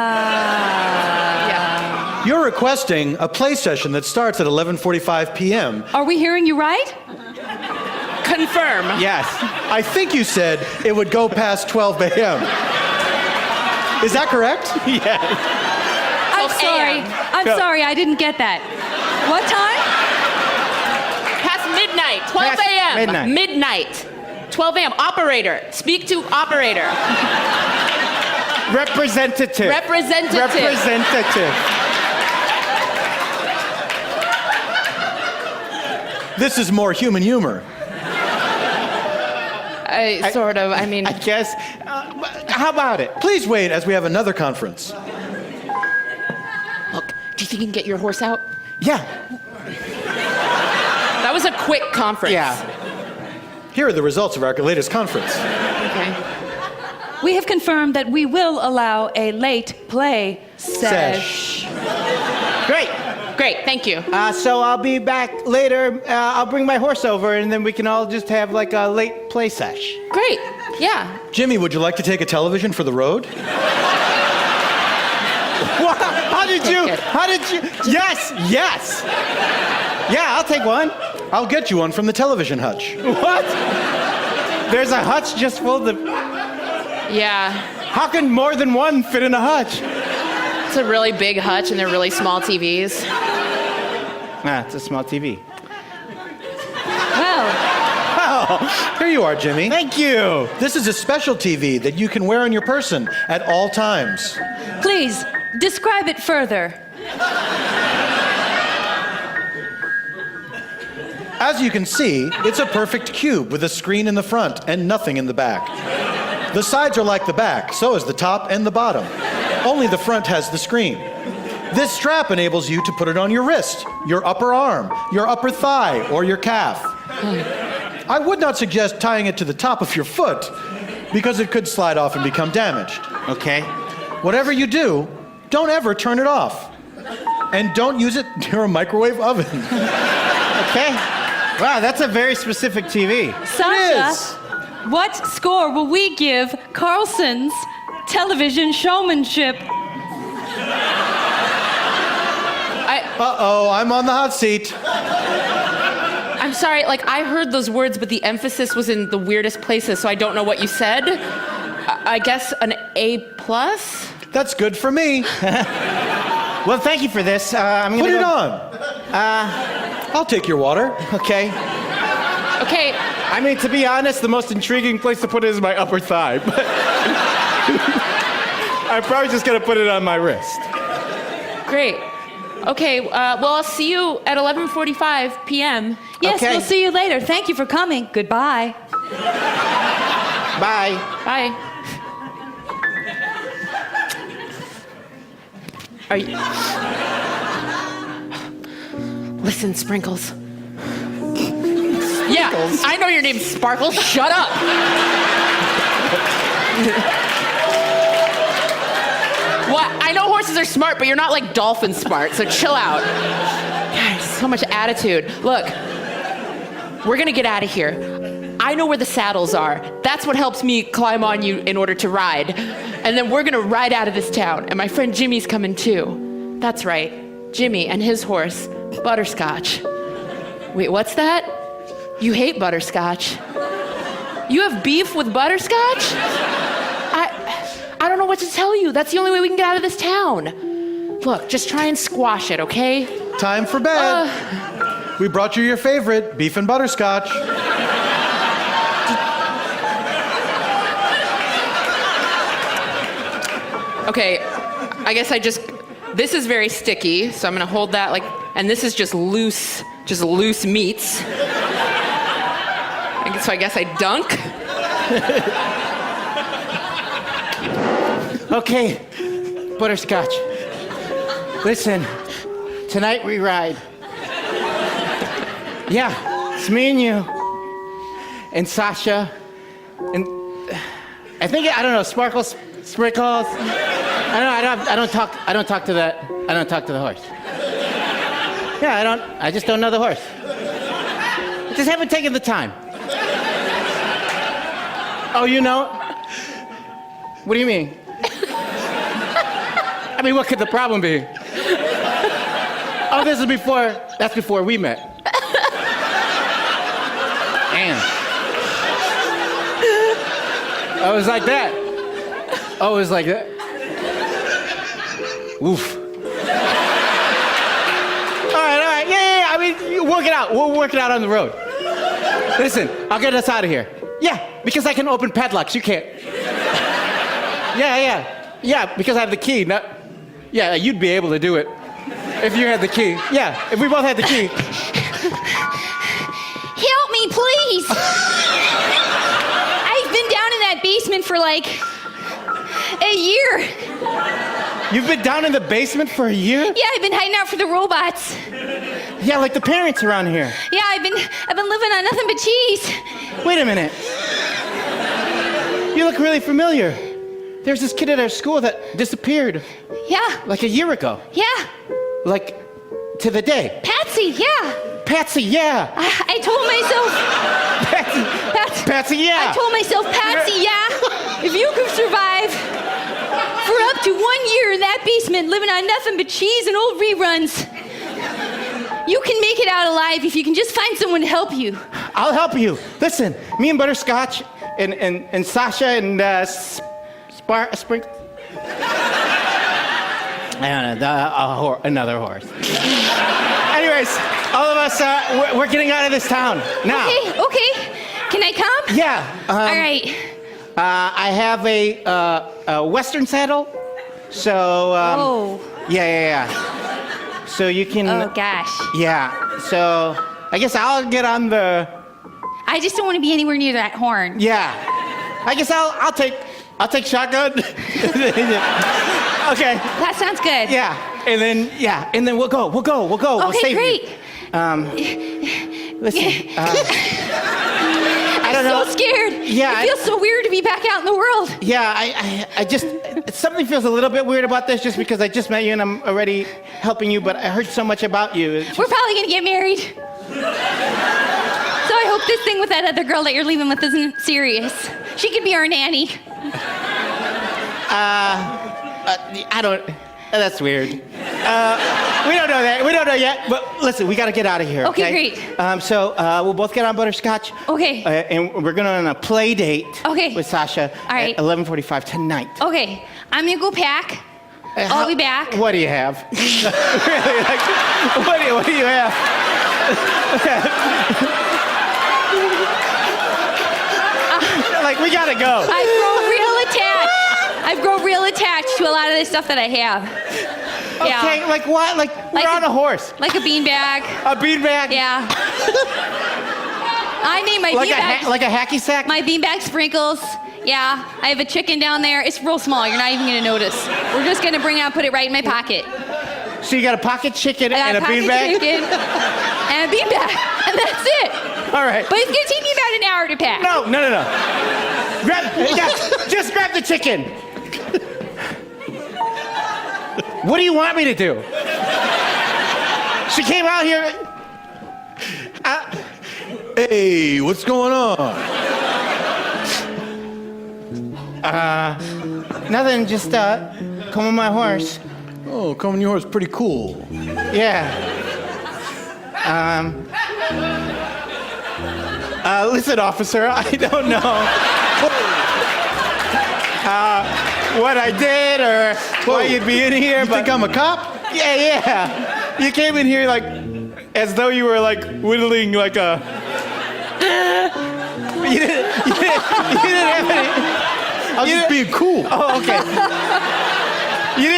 [SPEAKER 1] You're requesting a play session that starts at 11:45 p.m.
[SPEAKER 4] Are we hearing you right?
[SPEAKER 3] Confirm.
[SPEAKER 2] Yes.
[SPEAKER 1] I think you said it would go past 12 a.m. Is that correct?
[SPEAKER 2] Yes.
[SPEAKER 4] I'm
[SPEAKER 3] 12
[SPEAKER 4] sorry.
[SPEAKER 3] a.m.
[SPEAKER 4] I'm
[SPEAKER 2] Go.
[SPEAKER 4] sorry, I didn't get that. What time?
[SPEAKER 3] Past midnight, 12
[SPEAKER 2] Past
[SPEAKER 3] a.m.
[SPEAKER 2] midnight.
[SPEAKER 3] Midnight. 12 a.m. Operator. Speak to operator.
[SPEAKER 2] Representative.
[SPEAKER 3] Representative.
[SPEAKER 1] This is more human humor.
[SPEAKER 3] Sort of. I mean,
[SPEAKER 2] I guess. How about it?
[SPEAKER 1] Please wait as we have another conference.
[SPEAKER 3] look, do you think you can get your horse out?
[SPEAKER 2] Yeah.
[SPEAKER 3] That was a quick conference.
[SPEAKER 2] Yeah.
[SPEAKER 1] Here are the results of our latest conference.
[SPEAKER 3] Okay.
[SPEAKER 4] We have confirmed that we will allow a late play
[SPEAKER 1] Sesh.
[SPEAKER 2] Great.
[SPEAKER 3] Great, thank you.
[SPEAKER 2] So I'll be back later. I'll bring my horse over, and then we can all just have like a late play sesh.
[SPEAKER 3] Great, yeah.
[SPEAKER 1] Jimmy, would you like to take a television for the road?
[SPEAKER 2] What? How did you? Yes. Yeah, I'll take one.
[SPEAKER 1] I'll get you one from the television hutch.
[SPEAKER 2] What? There's a hutch just full of.
[SPEAKER 3] Yeah,
[SPEAKER 2] How can more than one fit in a hutch?
[SPEAKER 3] it's a really big hutch and they're really small TVs.
[SPEAKER 2] Nah, it's a small TV.
[SPEAKER 4] Well,
[SPEAKER 2] Oh,
[SPEAKER 1] Here you are, Jimmy.
[SPEAKER 2] thank you.
[SPEAKER 1] This is a special TV that you can wear on your person at all times.
[SPEAKER 4] please, describe it further.
[SPEAKER 1] As you can see, it's a perfect cube with a screen in the front and nothing in the back. The sides are like the back, so is the top and the bottom. Only the front has the screen. This strap enables you to put it on your wrist, your upper arm, your upper thigh, or your calf. I would not suggest tying it to the top of your foot because it could slide off and become damaged.
[SPEAKER 2] Okay.
[SPEAKER 1] Whatever you do, don't ever turn it off. And don't use it near a microwave oven.
[SPEAKER 2] Okay. Wow, that's a very specific TV.
[SPEAKER 4] Sasha,
[SPEAKER 1] is.
[SPEAKER 4] what score will we give Carlson's television showmanship?
[SPEAKER 1] Uh-oh, I'm on the hot seat.
[SPEAKER 3] I'm sorry, like I heard those words, but the emphasis was in the weirdest places, so I don't know what you said. I guess an A+?
[SPEAKER 1] That's good for me.
[SPEAKER 2] Well, thank you for this. I'm gonna
[SPEAKER 1] Put it
[SPEAKER 2] go-
[SPEAKER 1] on. I'll take your water.
[SPEAKER 2] Okay.
[SPEAKER 3] Okay,
[SPEAKER 2] I mean, to be honest, the most intriguing place to put it is my upper thigh, but I'm probably just gonna put it on my wrist.
[SPEAKER 3] great. Okay, well, I'll see you at 11:45 p.m.
[SPEAKER 4] Yes,
[SPEAKER 2] Okay.
[SPEAKER 4] we'll see you later. Thank you for coming. Goodbye.
[SPEAKER 2] Bye.
[SPEAKER 3] Bye. Are you... Listen, Sprinkles. Yeah, I know your name's Sparkles. Shut up. What? I know horses are smart, but you're not like dolphin smart, so chill out. Guys, so much attitude. Look, we're gonna get out of here. I know where the saddles are. That's what helps me climb on you in order to ride. And then we're gonna ride out of this town. And my friend Jimmy's coming too. That's right, Jimmy and his horse, Butterscotch. Wait, what's that? You hate Butterscotch. You have beef with Butterscotch? I don't know what to tell you. That's the only way we can get out of this town. Look, just try and squash it, okay?
[SPEAKER 1] Time for bed. We brought you your favorite, beef and butterscotch.
[SPEAKER 3] Okay, I guess this is very sticky, so I'm gonna hold that and this is just loose meats. So I guess I dunk.
[SPEAKER 2] Okay, Butterscotch. Listen, tonight we ride. Yeah, it's me and you, and Sasha, and I don't know, Sparkles, Sprinkles. I don't talk to the horse. Yeah, I just don't know the horse. I just haven't taken the time. Oh, you know? What do you mean? I mean, what could the problem be? Oh, that's before we met. Damn. Oh, it was like that. Oh, it was like that. Oof. All right. Yeah. I mean, you work it out. We'll work it out on the road. Listen, I'll get us out of here. Yeah, because I can open padlocks. You can't. Yeah, because I have the key. Yeah, you'd be able to do it if you had the key. Yeah, if we both had the key.
[SPEAKER 6] Help me, please. I've been down in that basement for like a year.
[SPEAKER 2] You've been down in the basement for a year?
[SPEAKER 6] Yeah, I've been hiding out for the robots.
[SPEAKER 2] Yeah, like the parents around here.
[SPEAKER 6] Yeah, I've been living on nothing but cheese.
[SPEAKER 2] Wait a minute. You look really familiar. There's this kid at our school that disappeared.
[SPEAKER 6] Yeah.
[SPEAKER 2] Like a year ago.
[SPEAKER 6] Yeah.
[SPEAKER 2] Like, to the day.
[SPEAKER 6] Patsy, yeah.
[SPEAKER 2] Patsy, yeah.
[SPEAKER 6] I told myself.
[SPEAKER 2] Patsy, yeah.
[SPEAKER 6] I told myself, Patsy, yeah. If you could survive for up to 1 year in that basement, living on nothing but cheese and old reruns, you can make it out alive if you can just find someone to help you.
[SPEAKER 2] I'll help you. Listen, me and Butterscotch and Sasha and Spring. I don't know, another horse. Anyways, all of us, we're getting out of this town now.
[SPEAKER 6] Okay. Can I come?
[SPEAKER 2] Yeah.
[SPEAKER 6] All right.
[SPEAKER 2] I have a Western saddle, so. Yeah. So you can.
[SPEAKER 6] Oh gosh.
[SPEAKER 2] Yeah. So I guess I'll get on the.
[SPEAKER 6] I just don't want to be anywhere near that horn.
[SPEAKER 2] Yeah. I guess I'll take shotgun. Okay.
[SPEAKER 6] That sounds good.
[SPEAKER 2] Yeah. And then we'll go. We'll
[SPEAKER 6] Okay,
[SPEAKER 2] save
[SPEAKER 6] great.
[SPEAKER 2] You. Listen. I don't know.
[SPEAKER 6] I'm so scared.
[SPEAKER 2] Yeah.
[SPEAKER 6] It feels so weird to be back out in the world.
[SPEAKER 2] Yeah, I just something feels a little bit weird about this just because I just met you and I'm already helping you, but I heard so much about you.
[SPEAKER 6] We're probably gonna get married. So I hope this thing with that other girl that you're leaving with isn't serious. She could be our nanny.
[SPEAKER 2] I don't. That's weird. We don't know that. We don't know yet. But listen, we got to get out of here.
[SPEAKER 6] Okay,
[SPEAKER 2] great. So we'll both get on Butterscotch.
[SPEAKER 6] Okay.
[SPEAKER 2] And we're going on a play date.
[SPEAKER 6] Okay.
[SPEAKER 2] With Sasha.
[SPEAKER 6] All right.
[SPEAKER 2] At 11:45 tonight.
[SPEAKER 6] Okay. I'm gonna go pack. I'll be back.
[SPEAKER 2] What do you have? Really? Like, what do you have? Like, we gotta go.
[SPEAKER 6] I've grown real attached to a lot of the stuff that I have.
[SPEAKER 2] Okay,
[SPEAKER 6] Yeah.
[SPEAKER 2] like what? Like we're on a horse.
[SPEAKER 6] Like a beanbag.
[SPEAKER 2] A beanbag?
[SPEAKER 6] Yeah. I named my beanbag.
[SPEAKER 2] Like a hacky sack?
[SPEAKER 6] My beanbag Sprinkles. Yeah. I have a chicken down there. It's real small. You're not even gonna notice. We're just gonna bring it out, put it right in my pocket.
[SPEAKER 2] So you got a pocket chicken
[SPEAKER 6] I
[SPEAKER 2] and a
[SPEAKER 6] got pocket
[SPEAKER 2] beanbag?
[SPEAKER 6] chicken and a beanbag, and that's it.
[SPEAKER 2] All right.
[SPEAKER 6] But it's gonna take me about an hour to pack.
[SPEAKER 2] No. Just grab the chicken. What do you want me to do? She came out here.
[SPEAKER 7] Hey, what's going on?
[SPEAKER 2] Nothing, just combing my horse.
[SPEAKER 7] Oh, combing your horse, pretty cool.
[SPEAKER 2] Yeah. Listen, officer, I don't know what I did or why you'd be in here,
[SPEAKER 7] You
[SPEAKER 2] but
[SPEAKER 7] think I'm a cop?
[SPEAKER 2] yeah. You came in here like as though you were like whittling like a. You didn't have any.
[SPEAKER 7] I was just being cool.
[SPEAKER 2] Oh, okay. You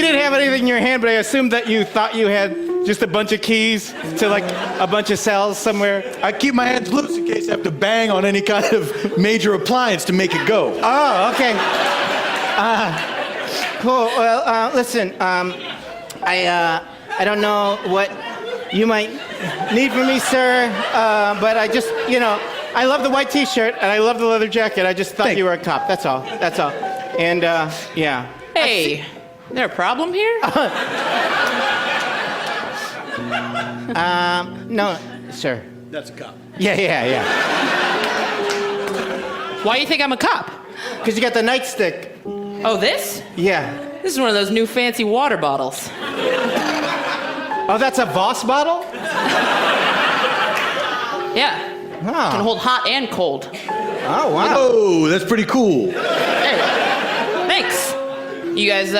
[SPEAKER 2] didn't have anything in your hand, but I assumed that you thought you had just a bunch of keys to like a bunch of cells somewhere.
[SPEAKER 7] I keep my hands loose in case I have to bang on any kind of major appliance to make it go.
[SPEAKER 2] Oh, okay. Cool. Well, listen. I don't know what you might need from me, sir. But I just, I love the white T-shirt and I love the leather jacket. I just thought you were a cop. That's all. That's all. And yeah.
[SPEAKER 3] Hey, is there a problem here?
[SPEAKER 2] No, sir.
[SPEAKER 7] That's a cop.
[SPEAKER 2] Yeah.
[SPEAKER 3] Why do you think I'm a cop?
[SPEAKER 2] Because you got the nightstick.
[SPEAKER 3] Oh, this?
[SPEAKER 2] Yeah.
[SPEAKER 3] This is one of those new fancy water bottles.
[SPEAKER 2] Oh, that's a Voss bottle?
[SPEAKER 3] Yeah. Can
[SPEAKER 2] Oh,
[SPEAKER 3] hold hot and cold.
[SPEAKER 2] oh wow.
[SPEAKER 7] Oh, that's pretty cool.
[SPEAKER 3] Hey, thanks. You guys,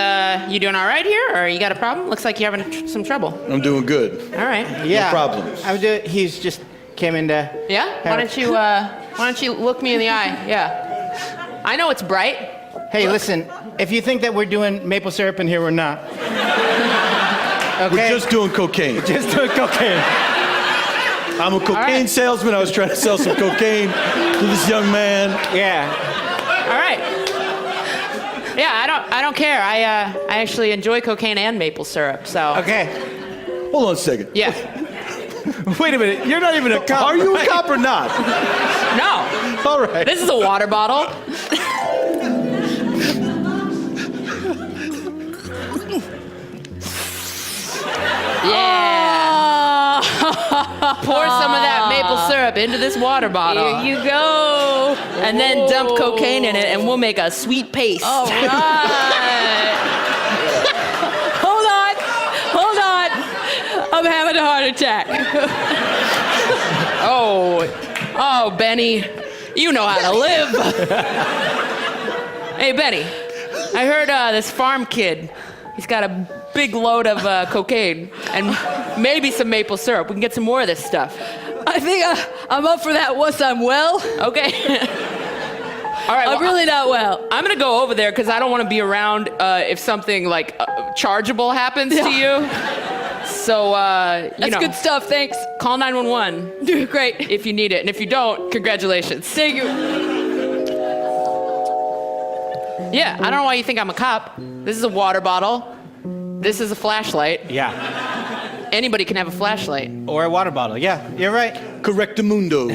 [SPEAKER 3] you doing all right here, or you got a problem? Looks like you're having some trouble.
[SPEAKER 7] I'm doing good.
[SPEAKER 3] All right.
[SPEAKER 2] Yeah.
[SPEAKER 7] No problems.
[SPEAKER 2] He's just came into.
[SPEAKER 3] Yeah. Why don't you look me in the eye? Yeah. I know it's bright.
[SPEAKER 2] Hey, listen. If you think that we're doing maple syrup in here, we're not. Okay.
[SPEAKER 7] We're just doing cocaine.
[SPEAKER 2] Just doing cocaine.
[SPEAKER 7] I'm a cocaine
[SPEAKER 3] right.
[SPEAKER 7] salesman. I was trying to sell some cocaine to this young man.
[SPEAKER 2] Yeah.
[SPEAKER 3] All right. Yeah, I don't care. I actually enjoy cocaine and maple syrup. So.
[SPEAKER 2] Okay.
[SPEAKER 7] Hold on a second.
[SPEAKER 3] Yeah.
[SPEAKER 2] Wait a minute. You're not even a cop.
[SPEAKER 7] Are you a
[SPEAKER 2] right?
[SPEAKER 7] cop or not?
[SPEAKER 3] No.
[SPEAKER 7] All right.
[SPEAKER 3] This is a water bottle. Yeah. Pour some of that maple syrup into this water bottle.
[SPEAKER 6] Here you go.
[SPEAKER 3] And then dump cocaine in it, and we'll make a sweet paste.
[SPEAKER 6] All right. Hold on. I'm having a heart attack.
[SPEAKER 3] Oh, Benny, you know how to live. Hey, Benny, I heard this farm kid, he's got a big load of cocaine and maybe some maple syrup. We can get some more of this stuff.
[SPEAKER 6] I think I'm up for that once I'm well.
[SPEAKER 3] Okay. All right.
[SPEAKER 6] I'm really not well.
[SPEAKER 3] I'm gonna go over there because I don't want to be around if something like chargeable happens to you. So
[SPEAKER 6] That's good stuff. Thanks.
[SPEAKER 3] call 911
[SPEAKER 6] Great.
[SPEAKER 3] if you need it, and if you don't, congratulations.
[SPEAKER 6] Thank you.
[SPEAKER 3] Yeah, I don't know why you think I'm a cop. This is a water bottle. This is a flashlight.
[SPEAKER 2] Yeah.
[SPEAKER 3] Anybody can have a flashlight.
[SPEAKER 2] Or a water bottle. Yeah. You're right.
[SPEAKER 7] Correctamundo.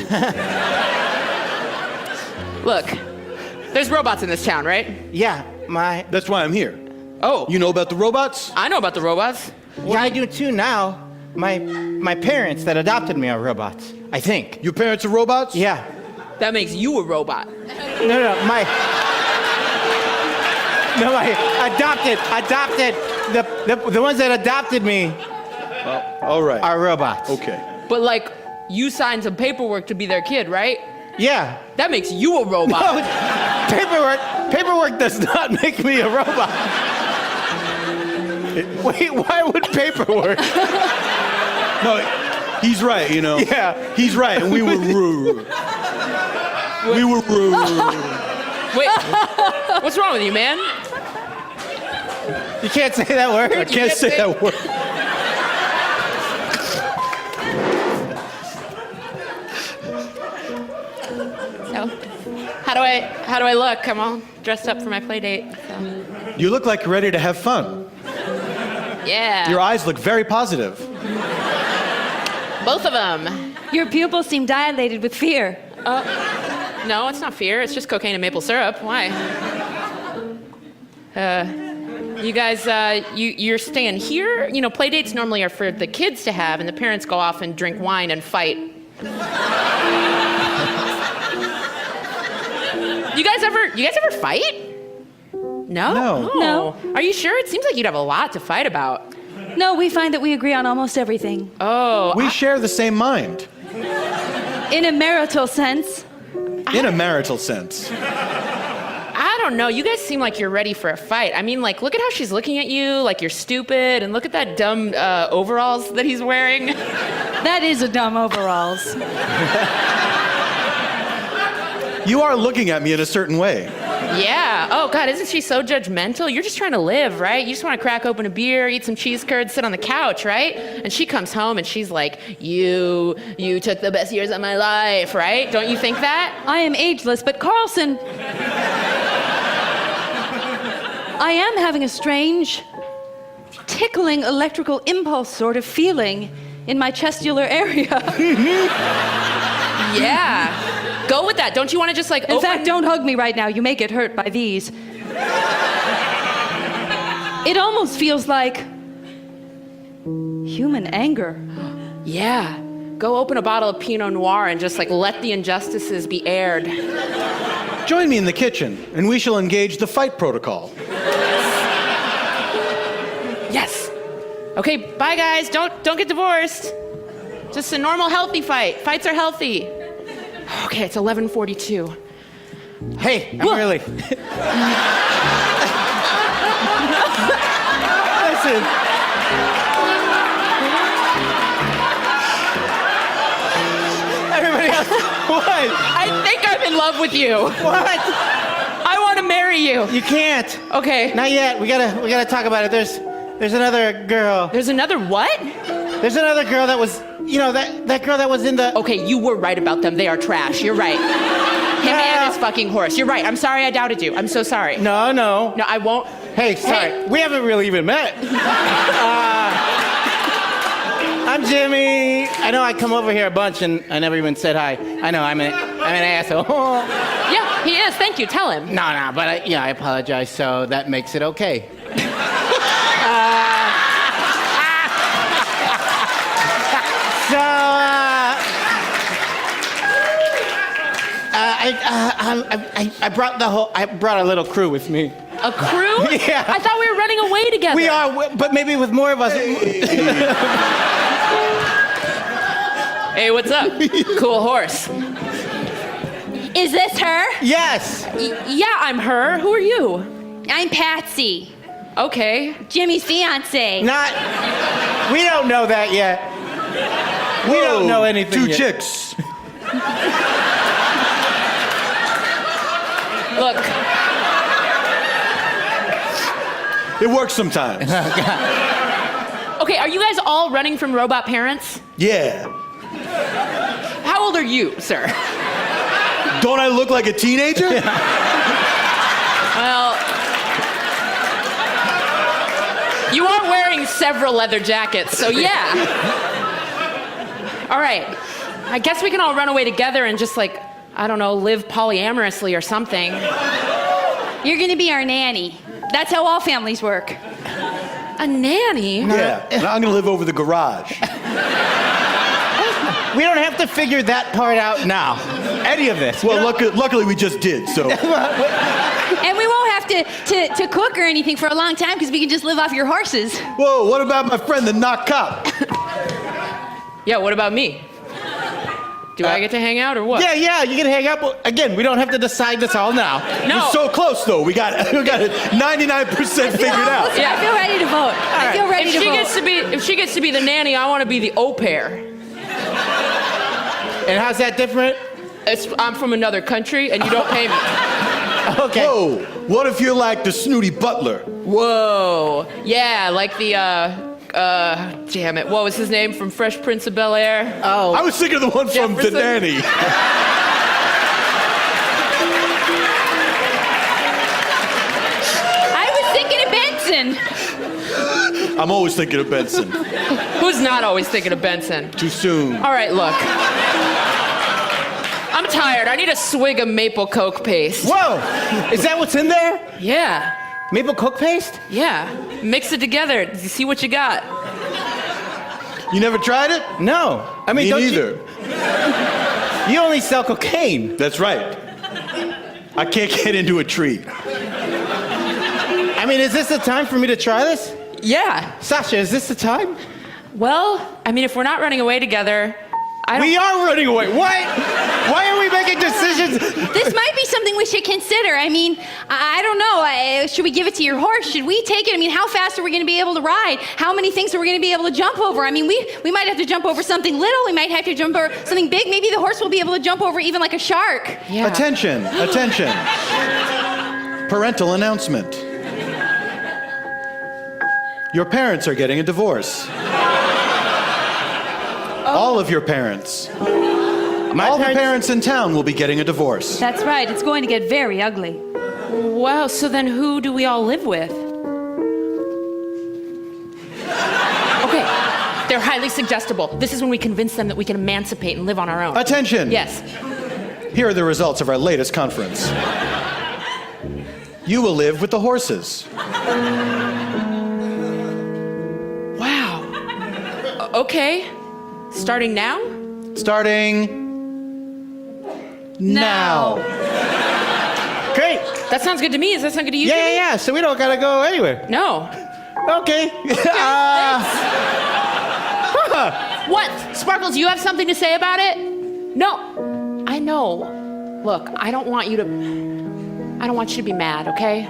[SPEAKER 3] Look, there's robots in this town, right?
[SPEAKER 2] Yeah.
[SPEAKER 7] That's why I'm here.
[SPEAKER 3] Oh,
[SPEAKER 7] You know about the robots?
[SPEAKER 3] I know about the robots.
[SPEAKER 2] Yeah, I do too now. My parents that adopted me are robots. I think.
[SPEAKER 7] Your parents are robots?
[SPEAKER 2] Yeah.
[SPEAKER 3] That makes you a robot.
[SPEAKER 2] No, my adopted. The ones that adopted me
[SPEAKER 7] All right.
[SPEAKER 2] are robots.
[SPEAKER 7] Okay.
[SPEAKER 3] But like, you signed some paperwork to be their kid, right?
[SPEAKER 2] Yeah.
[SPEAKER 3] That makes you a robot.
[SPEAKER 2] Paperwork does not make me a robot. Wait, why would paperwork?
[SPEAKER 7] No, he's right,
[SPEAKER 2] Yeah.
[SPEAKER 7] He's right, and we were rude. We were rude.
[SPEAKER 3] Wait, what's wrong with you, man?
[SPEAKER 2] You can't say that word.
[SPEAKER 7] I can't say that word.
[SPEAKER 3] So, how do I look? I'm all dressed up for my play date. So.
[SPEAKER 7] You look like you're ready to have fun.
[SPEAKER 3] Yeah.
[SPEAKER 7] Your eyes look very positive.
[SPEAKER 3] Both of them.
[SPEAKER 6] Your pupils seem dilated with fear.
[SPEAKER 3] No, it's not fear. It's just cocaine and maple syrup. Why? You guys, you're staying here? You know, play dates normally are for the kids to have, and the parents go off and drink wine and fight. You guys ever fight? No?
[SPEAKER 7] No.
[SPEAKER 3] Oh.
[SPEAKER 6] No.
[SPEAKER 3] Are you sure? It seems like you'd have a lot to fight about.
[SPEAKER 6] No, we find that we agree on almost everything.
[SPEAKER 3] Oh.
[SPEAKER 7] We share the same mind.
[SPEAKER 6] In a marital sense.
[SPEAKER 7] In a marital sense.
[SPEAKER 3] I don't know. You guys seem like you're ready for a fight. I mean, like, look at how she's looking at you, like you're stupid, and look at that dumb overalls that he's wearing.
[SPEAKER 6] That is a dumb overalls.
[SPEAKER 7] You are looking at me in a certain way.
[SPEAKER 3] Yeah. Oh, God, isn't she so judgmental? You're just trying to live, right? You just want to crack open a beer, eat some cheese curds, sit on the couch, right? And she comes home and she's like, you took the best years of my life, right? Don't you think that?
[SPEAKER 6] I am ageless, but Carlson, I am having a strange, tickling electrical impulse sort of feeling in my chestular area.
[SPEAKER 3] Yeah. Go with that. Don't you want to just like
[SPEAKER 6] In fact, don't hug me right now. You may get hurt by these. It almost feels like human anger.
[SPEAKER 3] Yeah. Go open a bottle of Pinot Noir and just like let the injustices be aired.
[SPEAKER 7] Join me in the kitchen, and we shall engage the fight protocol.
[SPEAKER 3] Yes. Okay, bye guys. Don't get divorced. Just a normal healthy fight. Fights are healthy. Okay, it's 11:42.
[SPEAKER 2] Hey, I'm early. Listen. Everybody else, what?
[SPEAKER 3] I think I'm in love with you.
[SPEAKER 2] What?
[SPEAKER 3] I want to marry you.
[SPEAKER 2] You can't.
[SPEAKER 3] Okay.
[SPEAKER 2] Not yet. We gotta talk about it. There's another girl.
[SPEAKER 3] There's another what?
[SPEAKER 2] There's another girl that was, that girl that was in the.
[SPEAKER 3] Okay, you were right about them. They are trash. You're right. Him and his fucking horse. You're right. I'm sorry I doubted you. I'm so sorry.
[SPEAKER 2] No.
[SPEAKER 3] No, I won't.
[SPEAKER 2] Hey, sorry.
[SPEAKER 3] Hey.
[SPEAKER 2] We haven't really even met. I'm Jimmy. I know I come over here a bunch and I never even said hi. I know I'm an asshole.
[SPEAKER 3] Yeah, he is. Thank you. Tell him.
[SPEAKER 2] No, but I apologize. So that makes it okay. I brought a little crew with me.
[SPEAKER 3] A crew?
[SPEAKER 2] Yeah.
[SPEAKER 3] I thought we were running away together.
[SPEAKER 2] We are, but maybe with more of us.
[SPEAKER 3] Hey, what's up? Cool horse.
[SPEAKER 6] Is this her?
[SPEAKER 2] Yes.
[SPEAKER 3] Yeah, I'm her. Who are you?
[SPEAKER 6] I'm Patsy,
[SPEAKER 3] Okay.
[SPEAKER 6] Jimmy's fiance.
[SPEAKER 2] We don't know that yet. We don't know anything
[SPEAKER 7] Two
[SPEAKER 2] yet.
[SPEAKER 7] chicks.
[SPEAKER 3] Look,
[SPEAKER 7] It works sometimes.
[SPEAKER 3] okay, are you guys all running from robot parents?
[SPEAKER 7] Yeah.
[SPEAKER 3] How old are you, sir?
[SPEAKER 7] Don't I look like a teenager?
[SPEAKER 3] Well, you are wearing several leather jackets, so yeah. All right. I guess we can all run away together and just like, I don't know, live polyamorously or something.
[SPEAKER 6] You're gonna be our nanny. That's how all families work.
[SPEAKER 3] A nanny?
[SPEAKER 7] Yeah. And I'm gonna live over the garage.
[SPEAKER 2] We don't have to figure that part out now. Any of this.
[SPEAKER 7] Well, luckily we just did, so.
[SPEAKER 6] And we won't have to cook or anything for a long time because we can just live off your horses.
[SPEAKER 7] Whoa, what about my friend the knock cop?
[SPEAKER 3] Yeah, what about me? Do I get to hang out or what?
[SPEAKER 2] Yeah, you can hang out. But again, we don't have to decide this all now.
[SPEAKER 3] No.
[SPEAKER 7] You're so close, though. We got it 99% figured out.
[SPEAKER 3] Yeah.
[SPEAKER 6] I feel ready to vote. I feel ready
[SPEAKER 3] If
[SPEAKER 6] to
[SPEAKER 3] she
[SPEAKER 6] vote.
[SPEAKER 3] gets to be the nanny, I want to be the au pair.
[SPEAKER 2] And how's that different?
[SPEAKER 3] I'm from another country and you don't pay me.
[SPEAKER 2] Okay.
[SPEAKER 7] Whoa, what if you're like the snooty butler?
[SPEAKER 3] Whoa. Yeah, like the damn it. What was his name from Fresh Prince of Bel-Air?
[SPEAKER 2] Oh.
[SPEAKER 7] I was thinking of the one from The
[SPEAKER 3] Jefferson.
[SPEAKER 7] Nanny.
[SPEAKER 6] I was thinking of Benson.
[SPEAKER 7] I'm always thinking of Benson.
[SPEAKER 3] Who's not always thinking of Benson?
[SPEAKER 7] Too soon.
[SPEAKER 3] All right, look. I'm tired. I need a swig of maple Coke paste.
[SPEAKER 2] Whoa! Is that what's in there?
[SPEAKER 3] Yeah.
[SPEAKER 2] Maple Coke paste?
[SPEAKER 3] Yeah. Mix it together. You see what you got.
[SPEAKER 7] You never tried it?
[SPEAKER 2] No. I mean,
[SPEAKER 7] Me
[SPEAKER 2] don't
[SPEAKER 7] neither.
[SPEAKER 2] You only sell cocaine.
[SPEAKER 7] That's right. I can't get into a tree.
[SPEAKER 2] I mean, is this the time for me to try this?
[SPEAKER 3] Yeah.
[SPEAKER 2] Sasha, is this the time?
[SPEAKER 3] Well, I mean, if we're not running away together,
[SPEAKER 2] We are running away. Why are we making decisions?
[SPEAKER 6] This might be something we should consider. I mean, I don't know. Should we give it to your horse? Should we take it? I mean, how fast are we going to be able to ride? How many things are we going to be able to jump over? I mean, we might have to jump over something little. We might have to jump over something big. Maybe the horse will be able to jump over even like a shark.
[SPEAKER 3] Yeah.
[SPEAKER 7] Attention. Parental announcement. Your parents are getting a divorce. All of your parents. All the parents in town will be getting a divorce.
[SPEAKER 6] That's right. It's going to get very ugly.
[SPEAKER 3] Wow, so then who do we all live with? Okay, they're highly suggestible. This is when we convince them that we can emancipate and live on our own.
[SPEAKER 7] Attention.
[SPEAKER 3] Yes.
[SPEAKER 7] Here are the results of our latest conference. You will live with the horses.
[SPEAKER 3] Wow. Okay. Starting now?
[SPEAKER 7] Starting now.
[SPEAKER 2] Great.
[SPEAKER 3] That sounds good to me. Does that sound good to you? Jimmy?
[SPEAKER 2] Yeah. So we don't gotta go anywhere.
[SPEAKER 3] No.
[SPEAKER 2] Okay.
[SPEAKER 3] What? Sparkles, you have something to say about it? No. I know. Look, I don't want you to be mad, okay?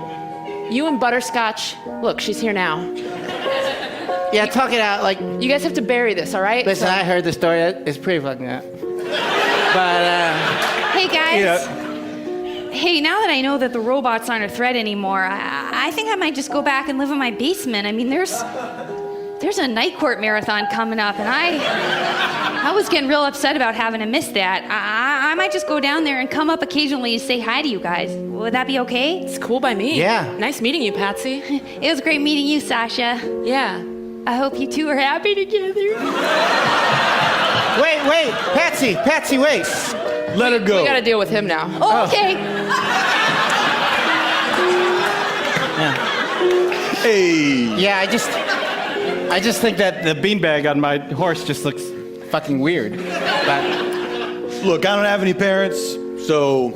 [SPEAKER 3] You and Butterscotch, look, she's here now.
[SPEAKER 2] Yeah, talk it out. Like,
[SPEAKER 3] You guys have to bury this, all right?
[SPEAKER 2] listen, I heard the story. It's pretty fucking up. But
[SPEAKER 6] Hey, guys.
[SPEAKER 2] you know,
[SPEAKER 6] Hey, now that I know that the robots aren't a threat anymore, I think I might just go back and live in my basement. I mean, there's a night court marathon coming up, and I was getting real upset about having to miss that. I might just go down there and come up occasionally to say hi to you guys. Would that be okay?
[SPEAKER 3] It's cool by me.
[SPEAKER 2] Yeah.
[SPEAKER 3] Nice meeting you, Patsy.
[SPEAKER 6] It was great meeting you, Sasha.
[SPEAKER 3] Yeah.
[SPEAKER 6] I hope you two are happy together.
[SPEAKER 2] wait, Patsy, wait.
[SPEAKER 7] Let her go.
[SPEAKER 3] We gotta deal with him now.
[SPEAKER 6] Oh, okay.
[SPEAKER 7] Hey.
[SPEAKER 2] Yeah, I just think that the beanbag on my horse just looks fucking weird. But
[SPEAKER 7] Look, I don't have any parents, so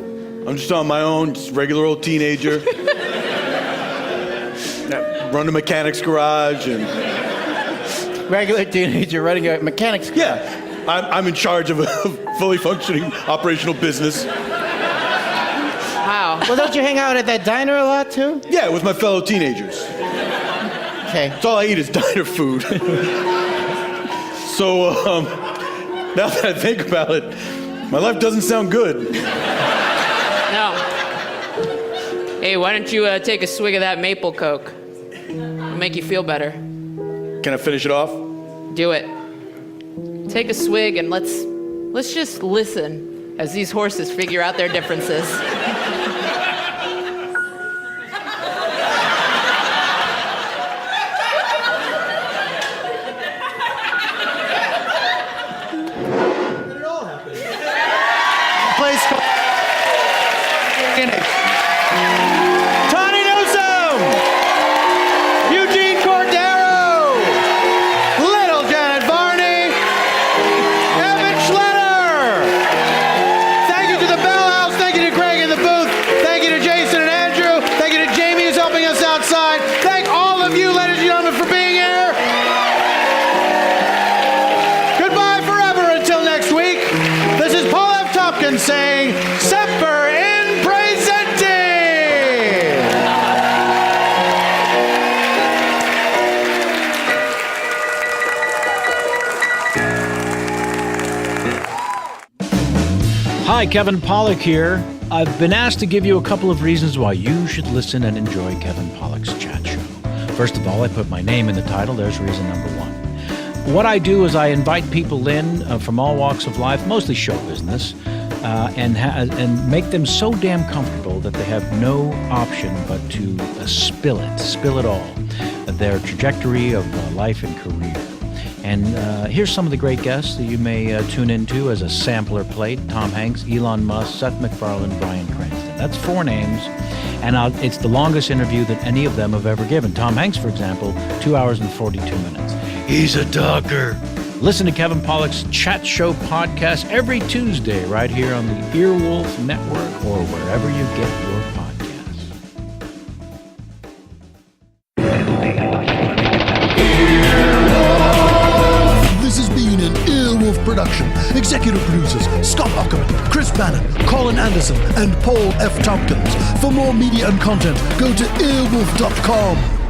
[SPEAKER 7] I'm just on my own, just a regular old teenager. Run a mechanic's garage and...
[SPEAKER 2] regular teenager running a mechanics.
[SPEAKER 7] Yeah, I'm in charge of a fully functioning operational business.
[SPEAKER 3] Wow.
[SPEAKER 2] Well, don't you hang out at that diner a lot too?
[SPEAKER 7] Yeah, with my fellow teenagers.
[SPEAKER 2] Okay.
[SPEAKER 7] That's all I eat is diner food. So, now that I think about it, my life doesn't sound good.
[SPEAKER 3] No. Hey, why don't you take a swig of that maple Coke? It'll make you feel better.
[SPEAKER 7] Can I finish it off?
[SPEAKER 3] Do it. Take a swig and let's just listen as these horses figure out their differences.
[SPEAKER 2] Place called Tawny Newsome, Eugene Cordero, Little Janet Varney, Eban Schletter. Thank you to the Bell House. Thank you to Greg in the booth. Thank you to Jason and Andrew. Thank you to Jamie who's helping us outside. Thank all of you, ladies and gentlemen, for being here. Goodbye forever until next week. This is Paul F. Tompkins saying, Semper in Presente.
[SPEAKER 8] Hi, Kevin Pollak here. I've been asked to give you a couple of reasons why you should listen and enjoy Kevin Pollak's chat show. First of all, I put my name in the title. There's reason number one. What I do is I invite people in from all walks of life, mostly show business, and make them so damn comfortable that they have no option but to spill it all. their trajectory of life and career. And here's some of the great guests that you may tune into as a sampler plate: Tom Hanks, Elon Musk, Seth MacFarlane, Bryan Cranston. That's 4 names, and it's the longest interview that any of them have ever given. Tom Hanks, for example, 2 hours and 42 minutes. He's a talker. Listen to Kevin Pollak's Chat Show podcast every Tuesday right here on the Earwolf Network or wherever you get your podcasts.
[SPEAKER 1] This has been an Earwolf production. Executive producers Scott Ackerman, Chris Bannon, Colin Anderson, and Paul F. Tompkins. For more media and content, go to earwolf.com.